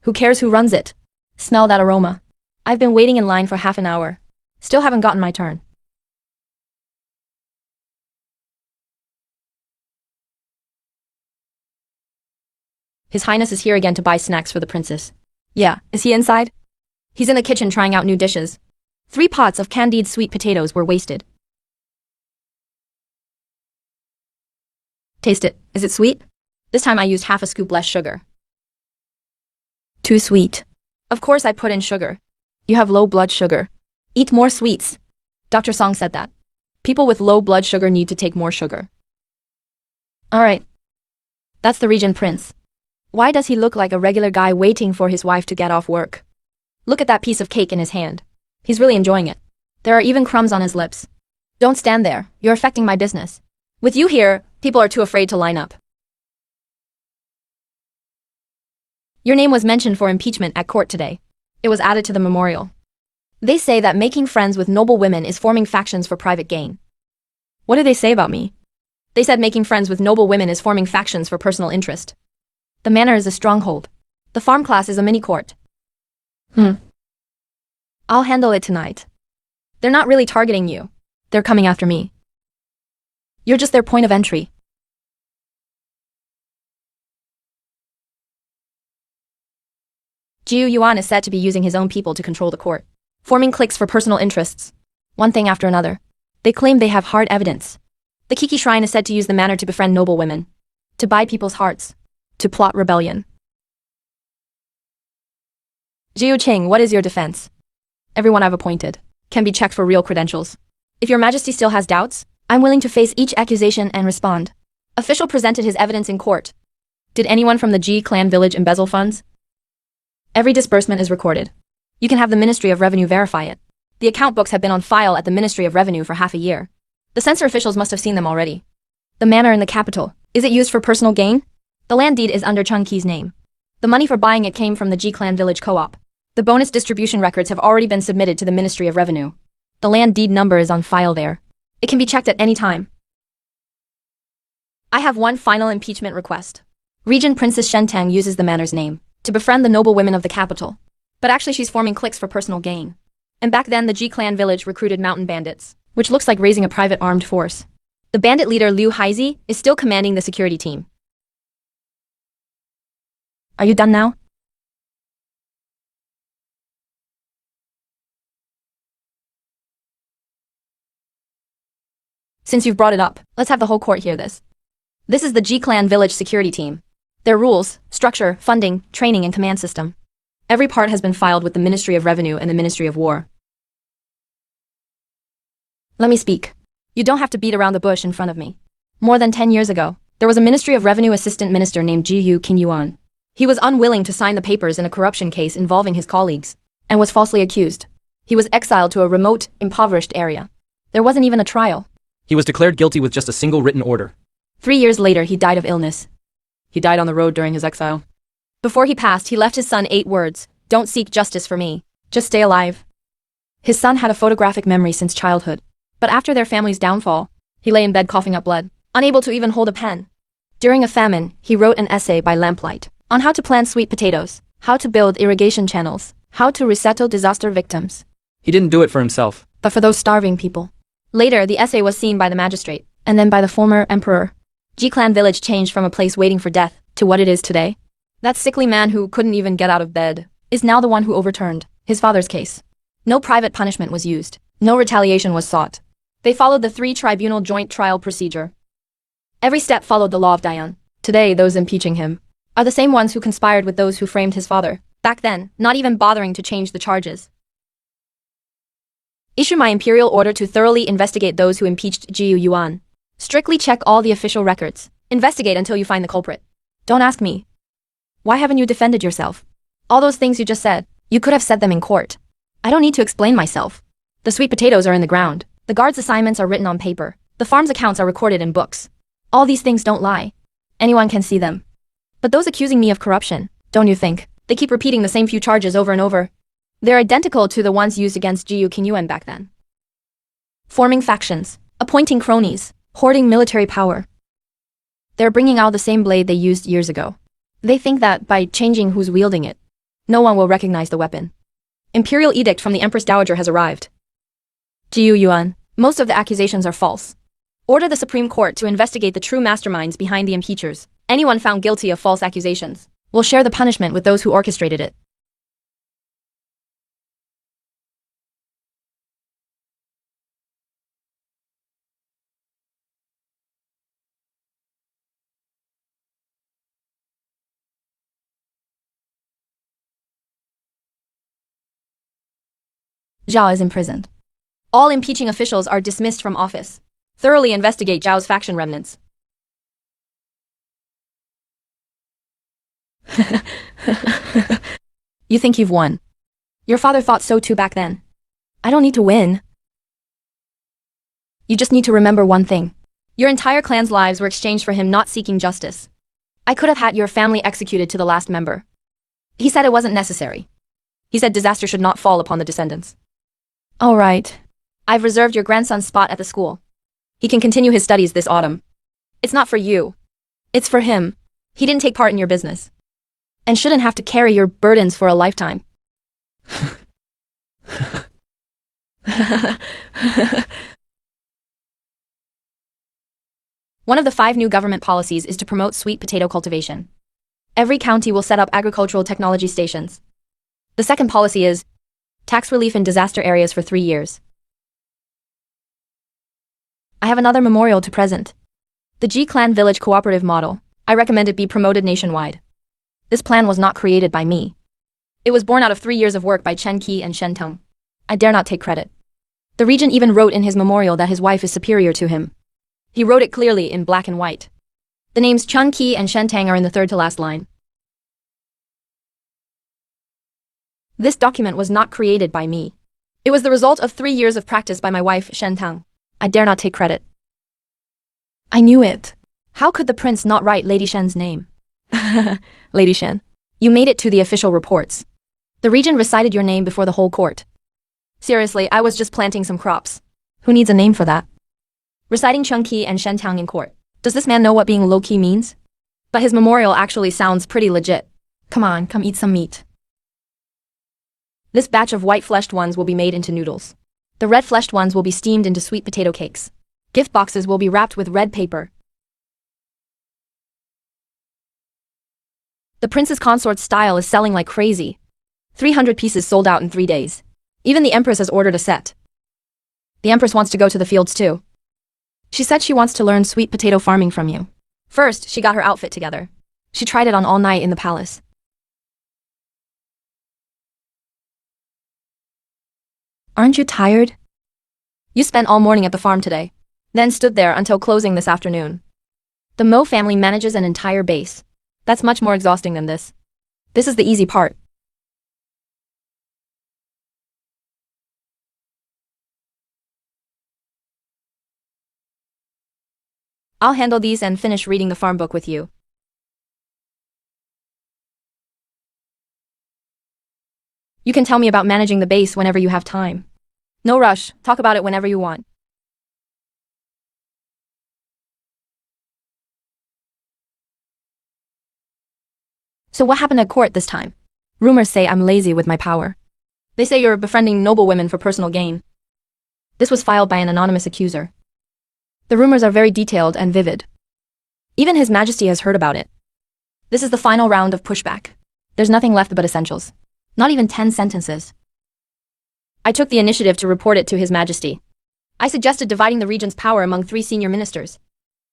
Who cares who runs it? Smell that aroma. I've been waiting in line for half an hour. Still haven't gotten my turn. His Highness is here again to buy snacks for the princess. Yeah, is he inside? He's in the kitchen trying out new dishes. 3 pots of candied sweet potatoes were wasted. Taste it. Is it sweet? This time I used half a scoop less sugar. Too sweet. Of course I put in sugar. You have low blood sugar. Eat more sweets. Dr. Song said that. People with low blood sugar need to take more sugar. Alright. That's the Regent Prince. Why does he look like a regular guy waiting for his wife to get off work? Look at that piece of cake in his hand. He's really enjoying it. There are even crumbs on his lips. Don't stand there, you're affecting my business. With you here, people are too afraid to line up. Your name was mentioned for impeachment at court today. It was added to the memorial. They say that making friends with noble women is forming factions for private gain. What did they say about me? They said making friends with noble women is forming factions for personal interest. The manor is a stronghold. The farm class is a mini-court. I'll handle it tonight. They're not really targeting you. They're coming after me. You're just their point of entry. Jiu Yuan is said to be using his own people to control the court, forming cliques for personal interests. One thing after another. They claim they have hard evidence. The Kiki Shrine is said to use the manor to befriend noble women, to buy people's hearts, to plot rebellion. Jiu Qing, what is your defense? Everyone I've appointed can be checked for real credentials. If your majesty still has doubts, I'm willing to face each accusation and respond. Official presented his evidence in court. Did anyone from the Ji clan village embezzle funds? Every disbursement is recorded. You can have the Ministry of Revenue verify it. The account books have been on file at the Ministry of Revenue for half a year. The censor officials must have seen them already. The manor in the capital, is it used for personal gain? The land deed is under Chung Ki's name. The money for buying it came from the Ji clan village co-op. The bonus distribution records have already been submitted to the Ministry of Revenue. The land deed number is on file there. It can be checked at any time. I have one final impeachment request. Regent Princess Shentang uses the manor's name to befriend the noble women of the capital. But actually she's forming cliques for personal gain. And back then the Ji clan village recruited mountain bandits, which looks like raising a private armed force. The bandit leader Liu Haizi is still commanding the security team. Are you done now? Since you've brought it up, let's have the whole court hear this. This is the Ji clan village security team. Their rules, structure, funding, training and command system. Every part has been filed with the Ministry of Revenue and the Ministry of War. Let me speak. You don't have to beat around the bush in front of me. More than 10 years ago, there was a Ministry of Revenue assistant minister named Jiu King Yuan. He was unwilling to sign the papers in a corruption case involving his colleagues, and was falsely accused. He was exiled to a remote, impoverished area. There wasn't even a trial. He was declared guilty with just a single written order. 3 years later, he died of illness. He died on the road during his exile. Before he passed, he left his son 8 words: "Don't seek justice for me, just stay alive." His son had a photographic memory since childhood. But after their family's downfall, he lay in bed coughing up blood, unable to even hold a pen. During a famine, he wrote an essay by lamplight on how to plant sweet potatoes, how to build irrigation channels, how to resettle disaster victims. He didn't do it for himself, but for those starving people. Later, the essay was seen by the magistrate, and then by the former emperor. Ji clan village changed from a place waiting for death to what it is today. That sickly man who couldn't even get out of bed is now the one who overturned his father's case. No private punishment was used. No retaliation was sought. They followed the 3-tribunal joint trial procedure. Every step followed the law of Dayan. Today, those impeaching him are the same ones who conspired with those who framed his father. Back then, not even bothering to change the charges. Issue my imperial order to thoroughly investigate those who impeached Jiu Yuan. Strictly check all the official records. Investigate until you find the culprit. Don't ask me. Why haven't you defended yourself? All those things you just said, you could have said them in court. I don't need to explain myself. The sweet potatoes are in the ground. The guards' assignments are written on paper. The farm's accounts are recorded in books. All these things don't lie. Anyone can see them. But those accusing me of corruption, don't you think? They keep repeating the same few charges over and over. They're identical to the ones used against Jiu Qingyuan back then. Forming factions, appointing cronies, hoarding military power. They're bringing out the same blade they used years ago. They think that, by changing who's wielding it, no one will recognize the weapon. Imperial edict from the Empress Dowager has arrived. Jiu Yuan, most of the accusations are false. Order the Supreme Court to investigate the true masterminds behind the impeachers. Anyone found guilty of false accusations will share the punishment with those who orchestrated it. Zhao is imprisoned. All impeaching officials are dismissed from office. Thoroughly investigate Zhao's faction remnants. You think you've won. Your father thought so too back then. I don't need to win. You just need to remember one thing. Your entire clan's lives were exchanged for him not seeking justice. I could have had your family executed to the last member. He said it wasn't necessary. He said disaster should not fall upon the descendants. All right. I've reserved your grandson's spot at the school. He can continue his studies this autumn. It's not for you. It's for him. He didn't take part in your business. And shouldn't have to carry your burdens for a lifetime. One of the 5 new government policies is to promote sweet potato cultivation. Every county will set up agricultural technology stations. The second policy is tax relief in disaster areas for 3 years. I have another memorial to present. The G-Clan Village Cooperative Model. I recommend it be promoted nationwide. This plan was not created by me. It was born out of 3 years of work by Chen Qi and Shen Teng. I dare not take credit. The regent even wrote in his memorial that his wife is superior to him. He wrote it clearly in black and white. The names Chen Qi and Shen Teng are in the third to last line. This document was not created by me. It was the result of 3 years of practice by my wife, Shen Teng. I dare not take credit. I knew it. How could the prince not write Lady Shen's name? Lady Shen, you made it to the official reports. The regent recited your name before the whole court. Seriously, I was just planting some crops. Who needs a name for that? Reciting Chen Qi and Shen Tang in court. Does this man know what being low-key means? But his memorial actually sounds pretty legit. Come on, come eat some meat. This batch of white-fleshed ones will be made into noodles. The red-fleshed ones will be steamed into sweet potato cakes. Gift boxes will be wrapped with red paper. The prince's consort's style is selling like crazy. 300 pieces sold out in 3 days. Even the empress has ordered a set. The empress wants to go to the fields too. She said she wants to learn sweet potato farming from you. First, she got her outfit together. She tried it on all night in the palace. Aren't you tired? You spent all morning at the farm today, then stood there until closing this afternoon. The Mo family manages an entire base. That's much more exhausting than this. This is the easy part. I'll handle these and finish reading the farm book with you. You can tell me about managing the base whenever you have time. No rush, talk about it whenever you want. So what happened at court this time? Rumors say I'm lazy with my power. They say you're befriending noble women for personal gain. This was filed by an anonymous accuser. The rumors are very detailed and vivid. Even His Majesty has heard about it. This is the final round of pushback. There's nothing left but essentials. Not even 10 sentences. I took the initiative to report it to His Majesty. I suggested dividing the regent's power among 3 senior ministers.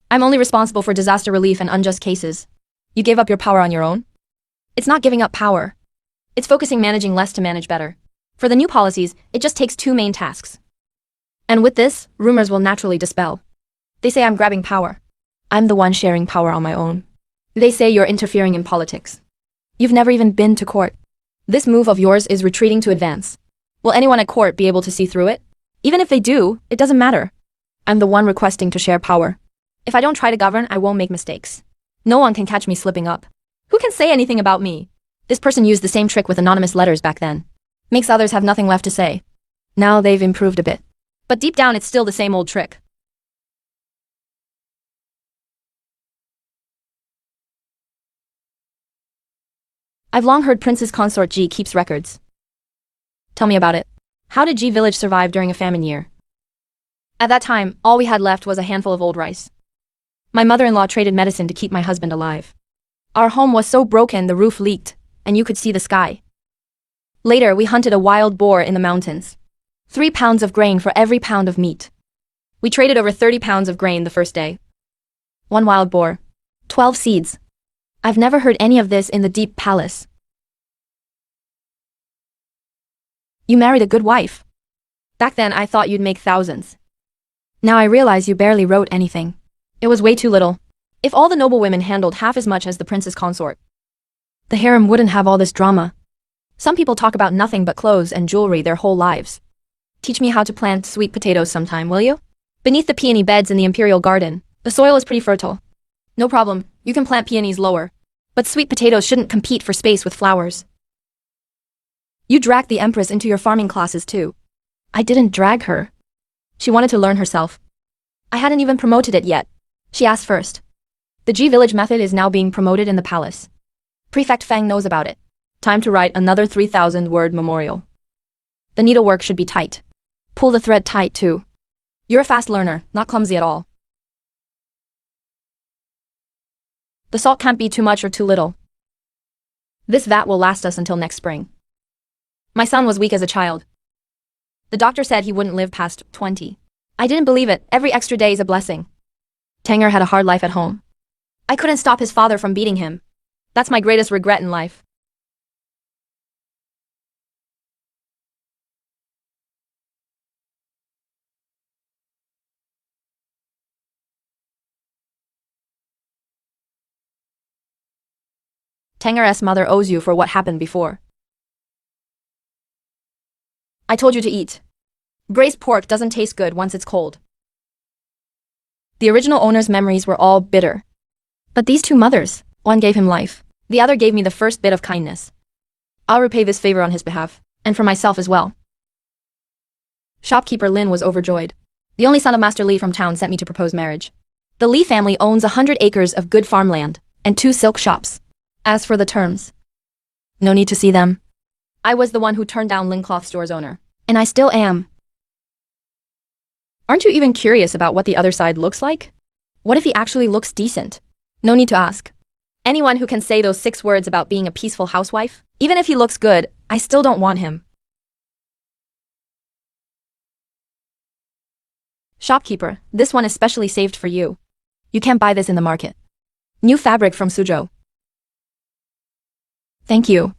I'm only responsible for disaster relief and unjust cases. You gave up your power on your own? It's not giving up power. It's focusing managing less to manage better. For the new policies, it just takes 2 main tasks. And with this, rumors will naturally dispel. They say I'm grabbing power. I'm the one sharing power on my own. They say you're interfering in politics. You've never even been to court. This move of yours is retreating to advance. Will anyone at court be able to see through it? Even if they do, it doesn't matter. I'm the one requesting to share power. If I don't try to govern, I won't make mistakes. No one can catch me slipping up. Who can say anything about me? This person used the same trick with anonymous letters back then. Makes others have nothing left to say. Now they've improved a bit. But deep down it's still the same old trick. I've long heard Princess Consort G keeps records. Tell me about it. How did G Village survive during a famine year? At that time, all we had left was a handful of old rice. My mother-in-law traded medicine to keep my husband alive. Our home was so broken the roof leaked, and you could see the sky. Later, we hunted a wild boar in the mountains. 3 pounds of grain for every pound of meat. We traded over 30 pounds of grain the first day. 1 wild boar. 12 seeds. I've never heard any of this in the deep palace. You married a good wife. Back then I thought you'd make thousands. Now I realize you barely wrote anything. It was way too little. If all the noble women handled half as much as the princess consort, the harem wouldn't have all this drama. Some people talk about nothing but clothes and jewelry their whole lives. Teach me how to plant sweet potatoes sometime, will you? Beneath the peony beds in the imperial garden, the soil is pretty fertile. No problem, you can plant peonies lower. But sweet potatoes shouldn't compete for space with flowers. You dragged the empress into your farming classes too. I didn't drag her. She wanted to learn herself. I hadn't even promoted it yet. She asked first. The G-village method is now being promoted in the palace. Prefect Fang knows about it. Time to write another 3,000-word memorial. The needlework should be tight. Pull the thread tight too. You're a fast learner, not clumsy at all. The salt can't be too much or too little. This vat will last us until next spring. My son was weak as a child. The doctor said he wouldn't live past 20. I didn't believe it. Every extra day is a blessing. Tanger had a hard life at home. I couldn't stop his father from beating him. That's my greatest regret in life. Tanger's mother owes you for what happened before. I told you to eat. Braised pork doesn't taste good once it's cold. The original owner's memories were all bitter. But these two mothers, one gave him life, the other gave me the first bit of kindness. I'll repay this favor on his behalf, and for myself as well. Shopkeeper Lin was overjoyed. The only son of Master Li from town sent me to propose marriage. The Li family owns 100 acres of good farmland, and 2 silk shops. As for the terms, no need to see them. I was the one who turned down Lin Cloth Store's owner, and I still am. Aren't you even curious about what the other side looks like? What if he actually looks decent? No need to ask. Anyone who can say those 6 words about being a peaceful housewife, even if he looks good, I still don't want him. Shopkeeper, this one is specially saved for you. You can't buy this in the market. New fabric from Suzhou. Thank you.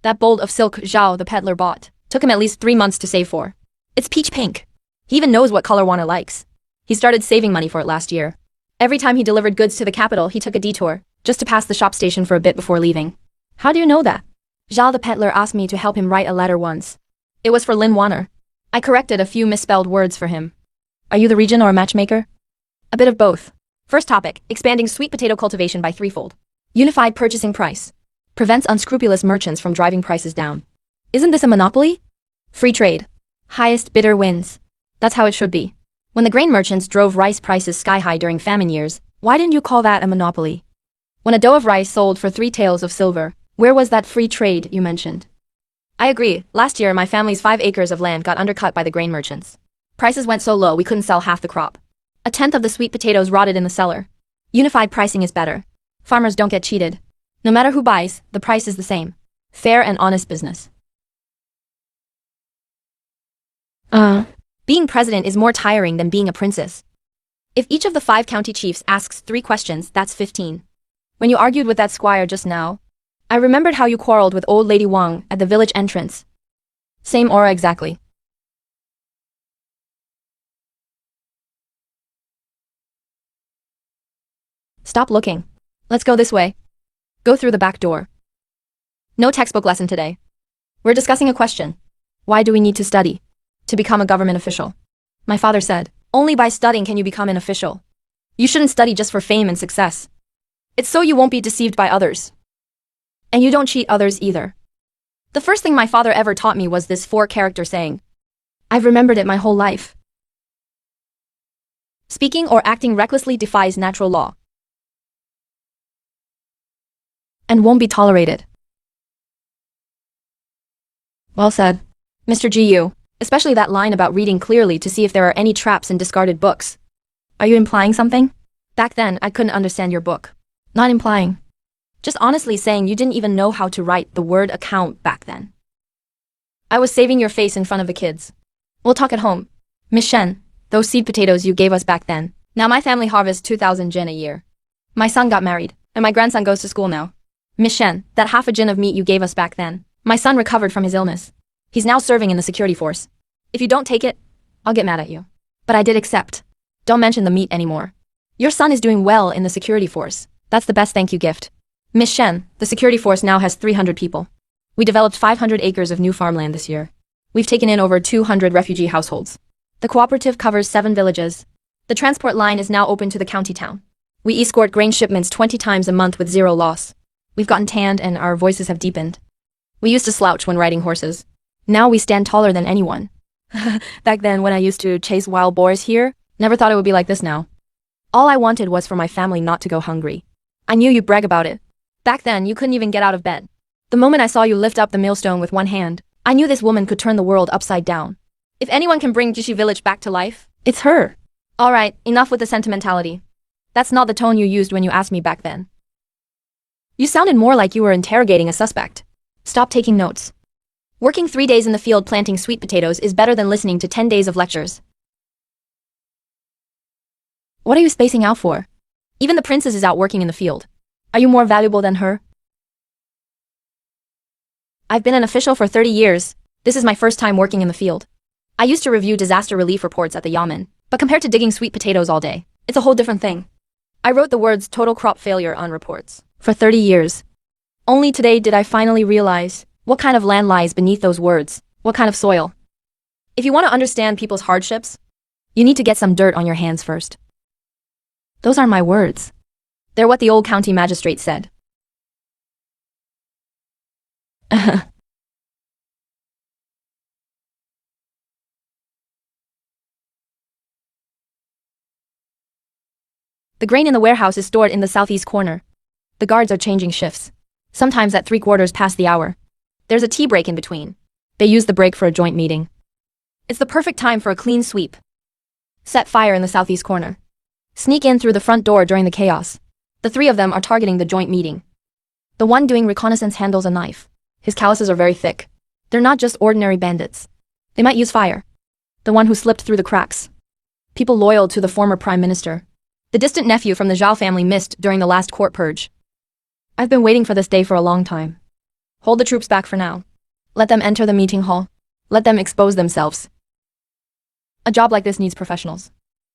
That bolt of silk Zhao the peddler bought took him at least 3 months to save for. It's peach pink. He even knows what color Wana likes. He started saving money for it last year. Every time he delivered goods to the capital, he took a detour, just to pass the shop station for a bit before leaving. How do you know that? Zhao the peddler asked me to help him write a letter once. It was for Lin Wanner. I corrected a few misspelled words for him. Are you the regent or a matchmaker? A bit of both. First topic, expanding sweet potato cultivation by threefold. Unified purchasing price. Prevents unscrupulous merchants from driving prices down. Isn't this a monopoly? Free trade. Highest bidder wins. That's how it should be. When the grain merchants drove rice prices sky high during famine years, why didn't you call that a monopoly? When a dough of rice sold for 3 taels of silver, where was that free trade you mentioned? I agree, last year my family's 5 acres of land got undercut by the grain merchants. Prices went so low we couldn't sell half the crop. 1/10 of the sweet potatoes rotted in the cellar. Unified pricing is better. Farmers don't get cheated. No matter who buys, the price is the same. Fair and honest business. Being president is more tiring than being a princess. If each of the 5 county chiefs asks 3 questions, that's 15. When you argued with that squire just now, I remembered how you quarreled with old Lady Wang at the village entrance. Same aura exactly. Stop looking. Let's go this way. Go through the back door. No textbook lesson today. We're discussing a question. Why do we need to study? To become a government official. My father said, only by studying can you become an official. You shouldn't study just for fame and success. It's so you won't be deceived by others. And you don't cheat others either. The first thing my father ever taught me was this 4-character saying. I've remembered it my whole life. Speaking or acting recklessly defies natural law. And won't be tolerated. Well said. Mr. Gu, especially that line about reading clearly to see if there are any traps in discarded books. Are you implying something? Back then, I couldn't understand your book. Not implying. Just honestly saying you didn't even know how to write the word account back then. I was saving your face in front of the kids. We'll talk at home. Miss Shen, those seed potatoes you gave us back then. Now my family harvests 2,000 jin a year. My son got married, and my grandson goes to school now. Miss Shen, that half a jin of meat you gave us back then. My son recovered from his illness. He's now serving in the security force. If you don't take it, I'll get mad at you. But I did accept. Don't mention the meat anymore. Your son is doing well in the security force. That's the best thank you gift. Miss Shen, the security force now has 300 people. We developed 500 acres of new farmland this year. We've taken in over 200 refugee households. The cooperative covers 7 villages. The transport line is now open to the county town. We escort grain shipments 20 times a month with zero loss. We've gotten tanned and our voices have deepened. We used to slouch when riding horses. Now we stand taller than anyone. Back then when I used to chase wild boars here, never thought it would be like this now. All I wanted was for my family not to go hungry. I knew you'd brag about it. Back then, you couldn't even get out of bed. The moment I saw you lift up the millstone with one hand, I knew this woman could turn the world upside down. If anyone can bring Jishi village back to life, it's her. Alright, enough with the sentimentality. That's not the tone you used when you asked me back then. You sounded more like you were interrogating a suspect. Stop taking notes. Working 3 days in the field planting sweet potatoes is better than listening to 10 days of lectures. What are you spacing out for? Even the princess is out working in the field. Are you more valuable than her? I've been an official for 30 years. This is my first time working in the field. I used to review disaster relief reports at the yamen, but compared to digging sweet potatoes all day, it's a whole different thing. I wrote the words total crop failure on reports for 30 years. Only today did I finally realize what kind of land lies beneath those words, what kind of soil. If you want to understand people's hardships, you need to get some dirt on your hands first. Those aren't my words. They're what the old county magistrate said. The grain in the warehouse is stored in the southeast corner. The guards are changing shifts, sometimes at 3/4 past the hour. There's a tea break in between. They use the break for a joint meeting. It's the perfect time for a clean sweep. Set fire in the southeast corner. Sneak in through the front door during the chaos. The 3 of them are targeting the joint meeting. The one doing reconnaissance handles a knife. His calluses are very thick. They're not just ordinary bandits. They might use fire. The one who slipped through the cracks. People loyal to the former prime minister. The distant nephew from the Zhao family missed during the last court purge. I've been waiting for this day for a long time. Hold the troops back for now. Let them enter the meeting hall. Let them expose themselves. A job like this needs professionals.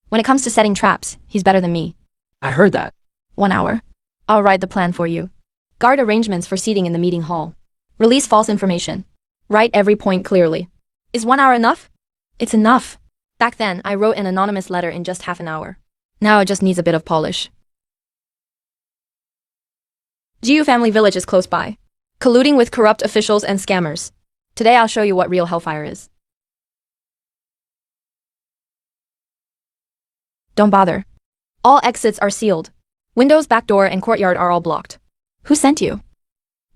When it comes to setting traps, he's better than me. I heard that. 1 hour. I'll write the plan for you. Guard arrangements for seating in the meeting hall. Release false information. Write every point clearly. Is 1 hour enough? It's enough. Back then, I wrote an anonymous letter in just half an hour. Now it just needs a bit of polish. Jiu family village is close by. Colluding with corrupt officials and scammers. Today I'll show you what real hellfire is. Don't bother. All exits are sealed. Windows, back door, and courtyard are all blocked. Who sent you?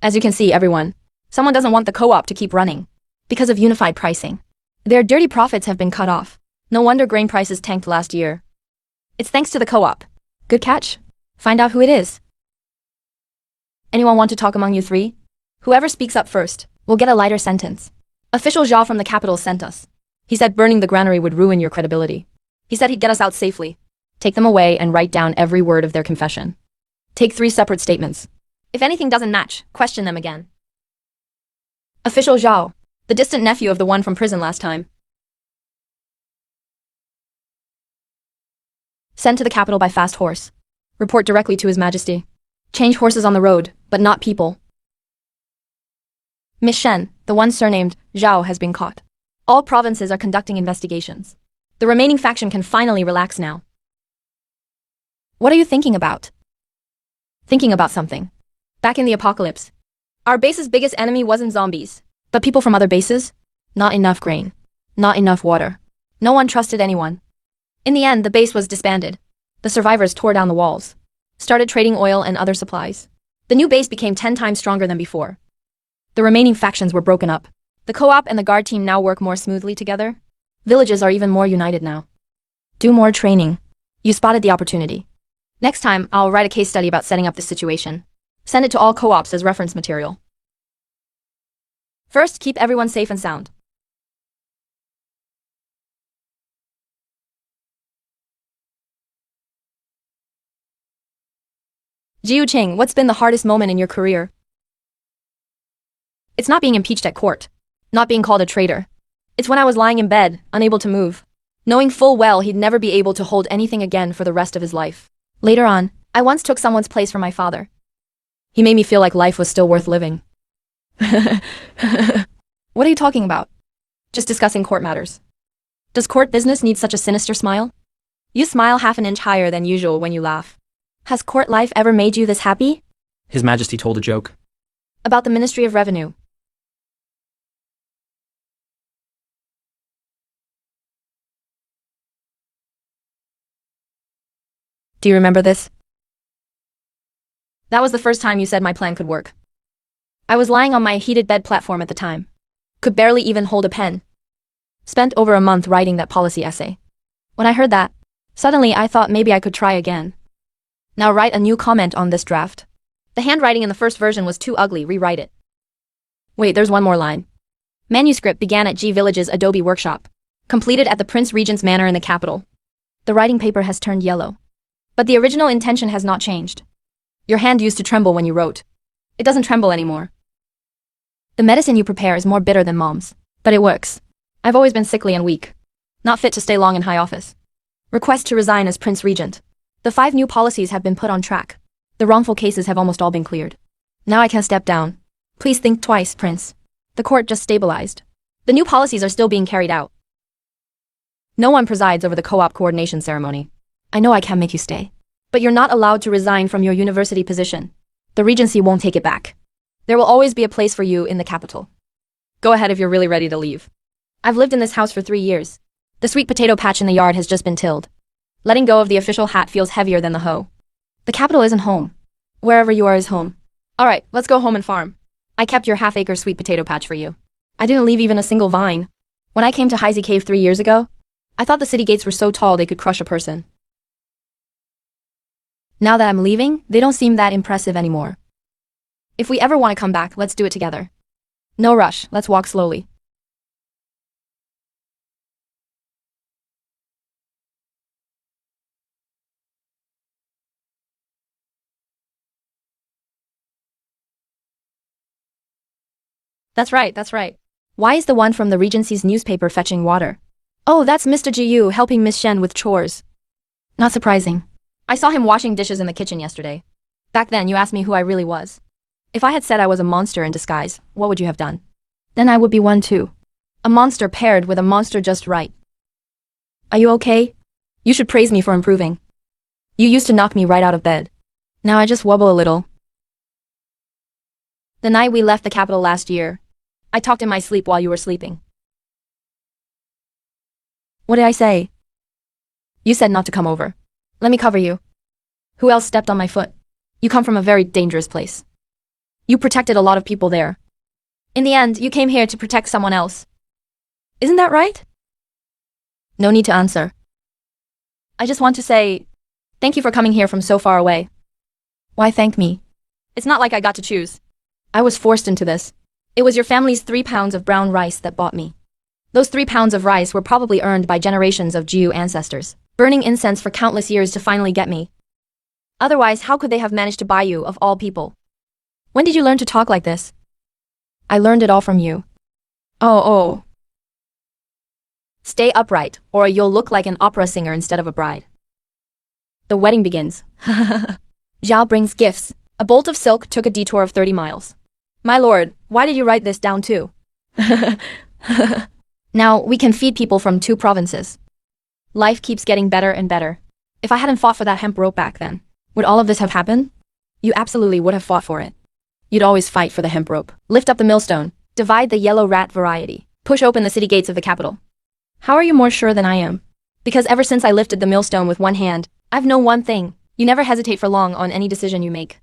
As you can see, everyone. Someone doesn't want the co-op to keep running. Because of unified pricing. Their dirty profits have been cut off. No wonder grain prices tanked last year. It's thanks to the co-op. Good catch. Find out who it is. Anyone want to talk among you 3? Whoever speaks up first will get a lighter sentence. Official Zhao from the capital sent us. He said burning the granary would ruin your credibility. He said he'd get us out safely. Take them away and write down every word of their confession. Take 3 separate statements. If anything doesn't match, question them again. Official Zhao, the distant nephew of the one from prison last time. Sent to the capital by fast horse. Report directly to His Majesty. Change horses on the road, but not people. Miss Shen, the one surnamed Zhao, has been caught. All provinces are conducting investigations. The remaining faction can finally relax now. What are you thinking about? Thinking about something. Back in the apocalypse, our base's biggest enemy wasn't zombies, but people from other bases. Not enough grain. Not enough water. No one trusted anyone. In the end, the base was disbanded. The survivors tore down the walls. Started trading oil and other supplies. The new base became 10 times stronger than before. The remaining factions were broken up. The co-op and the guard team now work more smoothly together. Villages are even more united now. Do more training. You spotted the opportunity. Next time, I'll write a case study about setting up this situation. Send it to all co-ops as reference material. First, keep everyone safe and sound. Jiu Qing, what's been the hardest moment in your career? It's not being impeached at court. Not being called a traitor. It's when I was lying in bed, unable to move, knowing full well he'd never be able to hold anything again for the rest of his life. Later on, I once took someone's place for my father. He made me feel like life was still worth living. What are you talking about? Just discussing court matters. Does court business need such a sinister smile? You smile half an inch higher than usual when you laugh. Has court life ever made you this happy? His Majesty told a joke. About the Ministry of Revenue. Do you remember this? That was the first time you said my plan could work. I was lying on my heated bed platform at the time. Could barely even hold a pen. Spent over a month writing that policy essay. When I heard that, suddenly I thought maybe I could try again. Now write a new comment on this draft. The handwriting in the first version was too ugly, rewrite it. Wait, there's one more line. Manuscript began at G Village's Adobe workshop. Completed at the Prince Regent's Manor in the capital. The writing paper has turned yellow. But the original intention has not changed. Your hand used to tremble when you wrote. It doesn't tremble anymore. The medicine you prepare is more bitter than Mom's, but it works. I've always been sickly and weak. Not fit to stay long in high office. Request to resign as Prince Regent. The 5 new policies have been put on track. The wrongful cases have almost all been cleared. Now I can step down. Please think twice, Prince. The court just stabilized. The new policies are still being carried out. No one presides over the co-op coordination ceremony. I know I can't make you stay. But you're not allowed to resign from your university position. The Regency won't take it back. There will always be a place for you in the capital. Go ahead if you're really ready to leave. I've lived in this house for 3 years. The sweet potato patch in the yard has just been tilled. Letting go of the official hat feels heavier than the hoe. The capital isn't home. Wherever you are is home. Alright, let's go home and farm. I kept your half-acre sweet potato patch for you. I didn't leave even a single vine. When I came to Heisey Cave 3 years ago, I thought the city gates were so tall they could crush a person. Now that I'm leaving, they don't seem that impressive anymore. If we ever want to come back, let's do it together. No rush, let's walk slowly. That's right. Why is the one from the Regency's newspaper fetching water? Oh, that's Mr. Jiu helping Miss Shen with chores. Not surprising. I saw him washing dishes in the kitchen yesterday. Back then, you asked me who I really was. If I had said I was a monster in disguise, what would you have done? Then I would be one too. A monster paired with a monster just right. Are you okay? You should praise me for improving. You used to knock me right out of bed. Now I just wobble a little. The night we left the capital last year, I talked in my sleep while you were sleeping. What did I say? You said not to come over. Let me cover you. Who else stepped on my foot? You come from a very dangerous place. You protected a lot of people there. In the end, you came here to protect someone else. Isn't that right? No need to answer. I just want to say, thank you for coming here from so far away. Why thank me? It's not like I got to choose. I was forced into this. It was your family's 3 pounds of brown rice that bought me. Those 3 pounds of rice were probably earned by generations of Jiu ancestors, burning incense for countless years to finally get me. Otherwise, how could they have managed to buy you, of all people? When did you learn to talk like this? I learned it all from you. Oh. Stay upright, or you'll look like an opera singer instead of a bride. The wedding begins. Zhao brings gifts. A bolt of silk took a detour of 30 miles. My lord, why did you write this down too? Now, we can feed people from 2 provinces. Life keeps getting better and better. If I hadn't fought for that hemp rope back then, would all of this have happened? You absolutely would have fought for it. You'd always fight for the hemp rope. Lift up the millstone. Divide the yellow rat variety. Push open the city gates of the capital. How are you more sure than I am? Because ever since I lifted the millstone with one hand, I've known one thing. You never hesitate for long on any decision you make.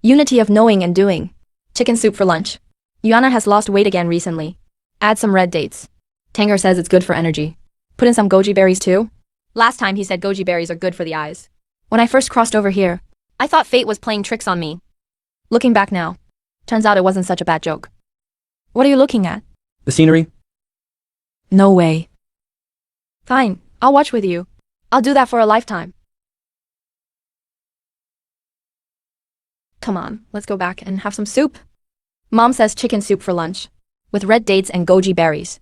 Unity of knowing and doing. Chicken soup for lunch. Yuana has lost weight again recently. Add some red dates. Tanger says it's good for energy. Put in some goji berries too? Last time he said goji berries are good for the eyes. When I first crossed over here, I thought fate was playing tricks on me. Looking back now, turns out it wasn't such a bad joke. What are you looking at? The scenery? No way. Fine, I'll watch with you. I'll do that for a lifetime. Come on, let's go back and have some soup. Mom says chicken soup for lunch. With red dates and goji berries.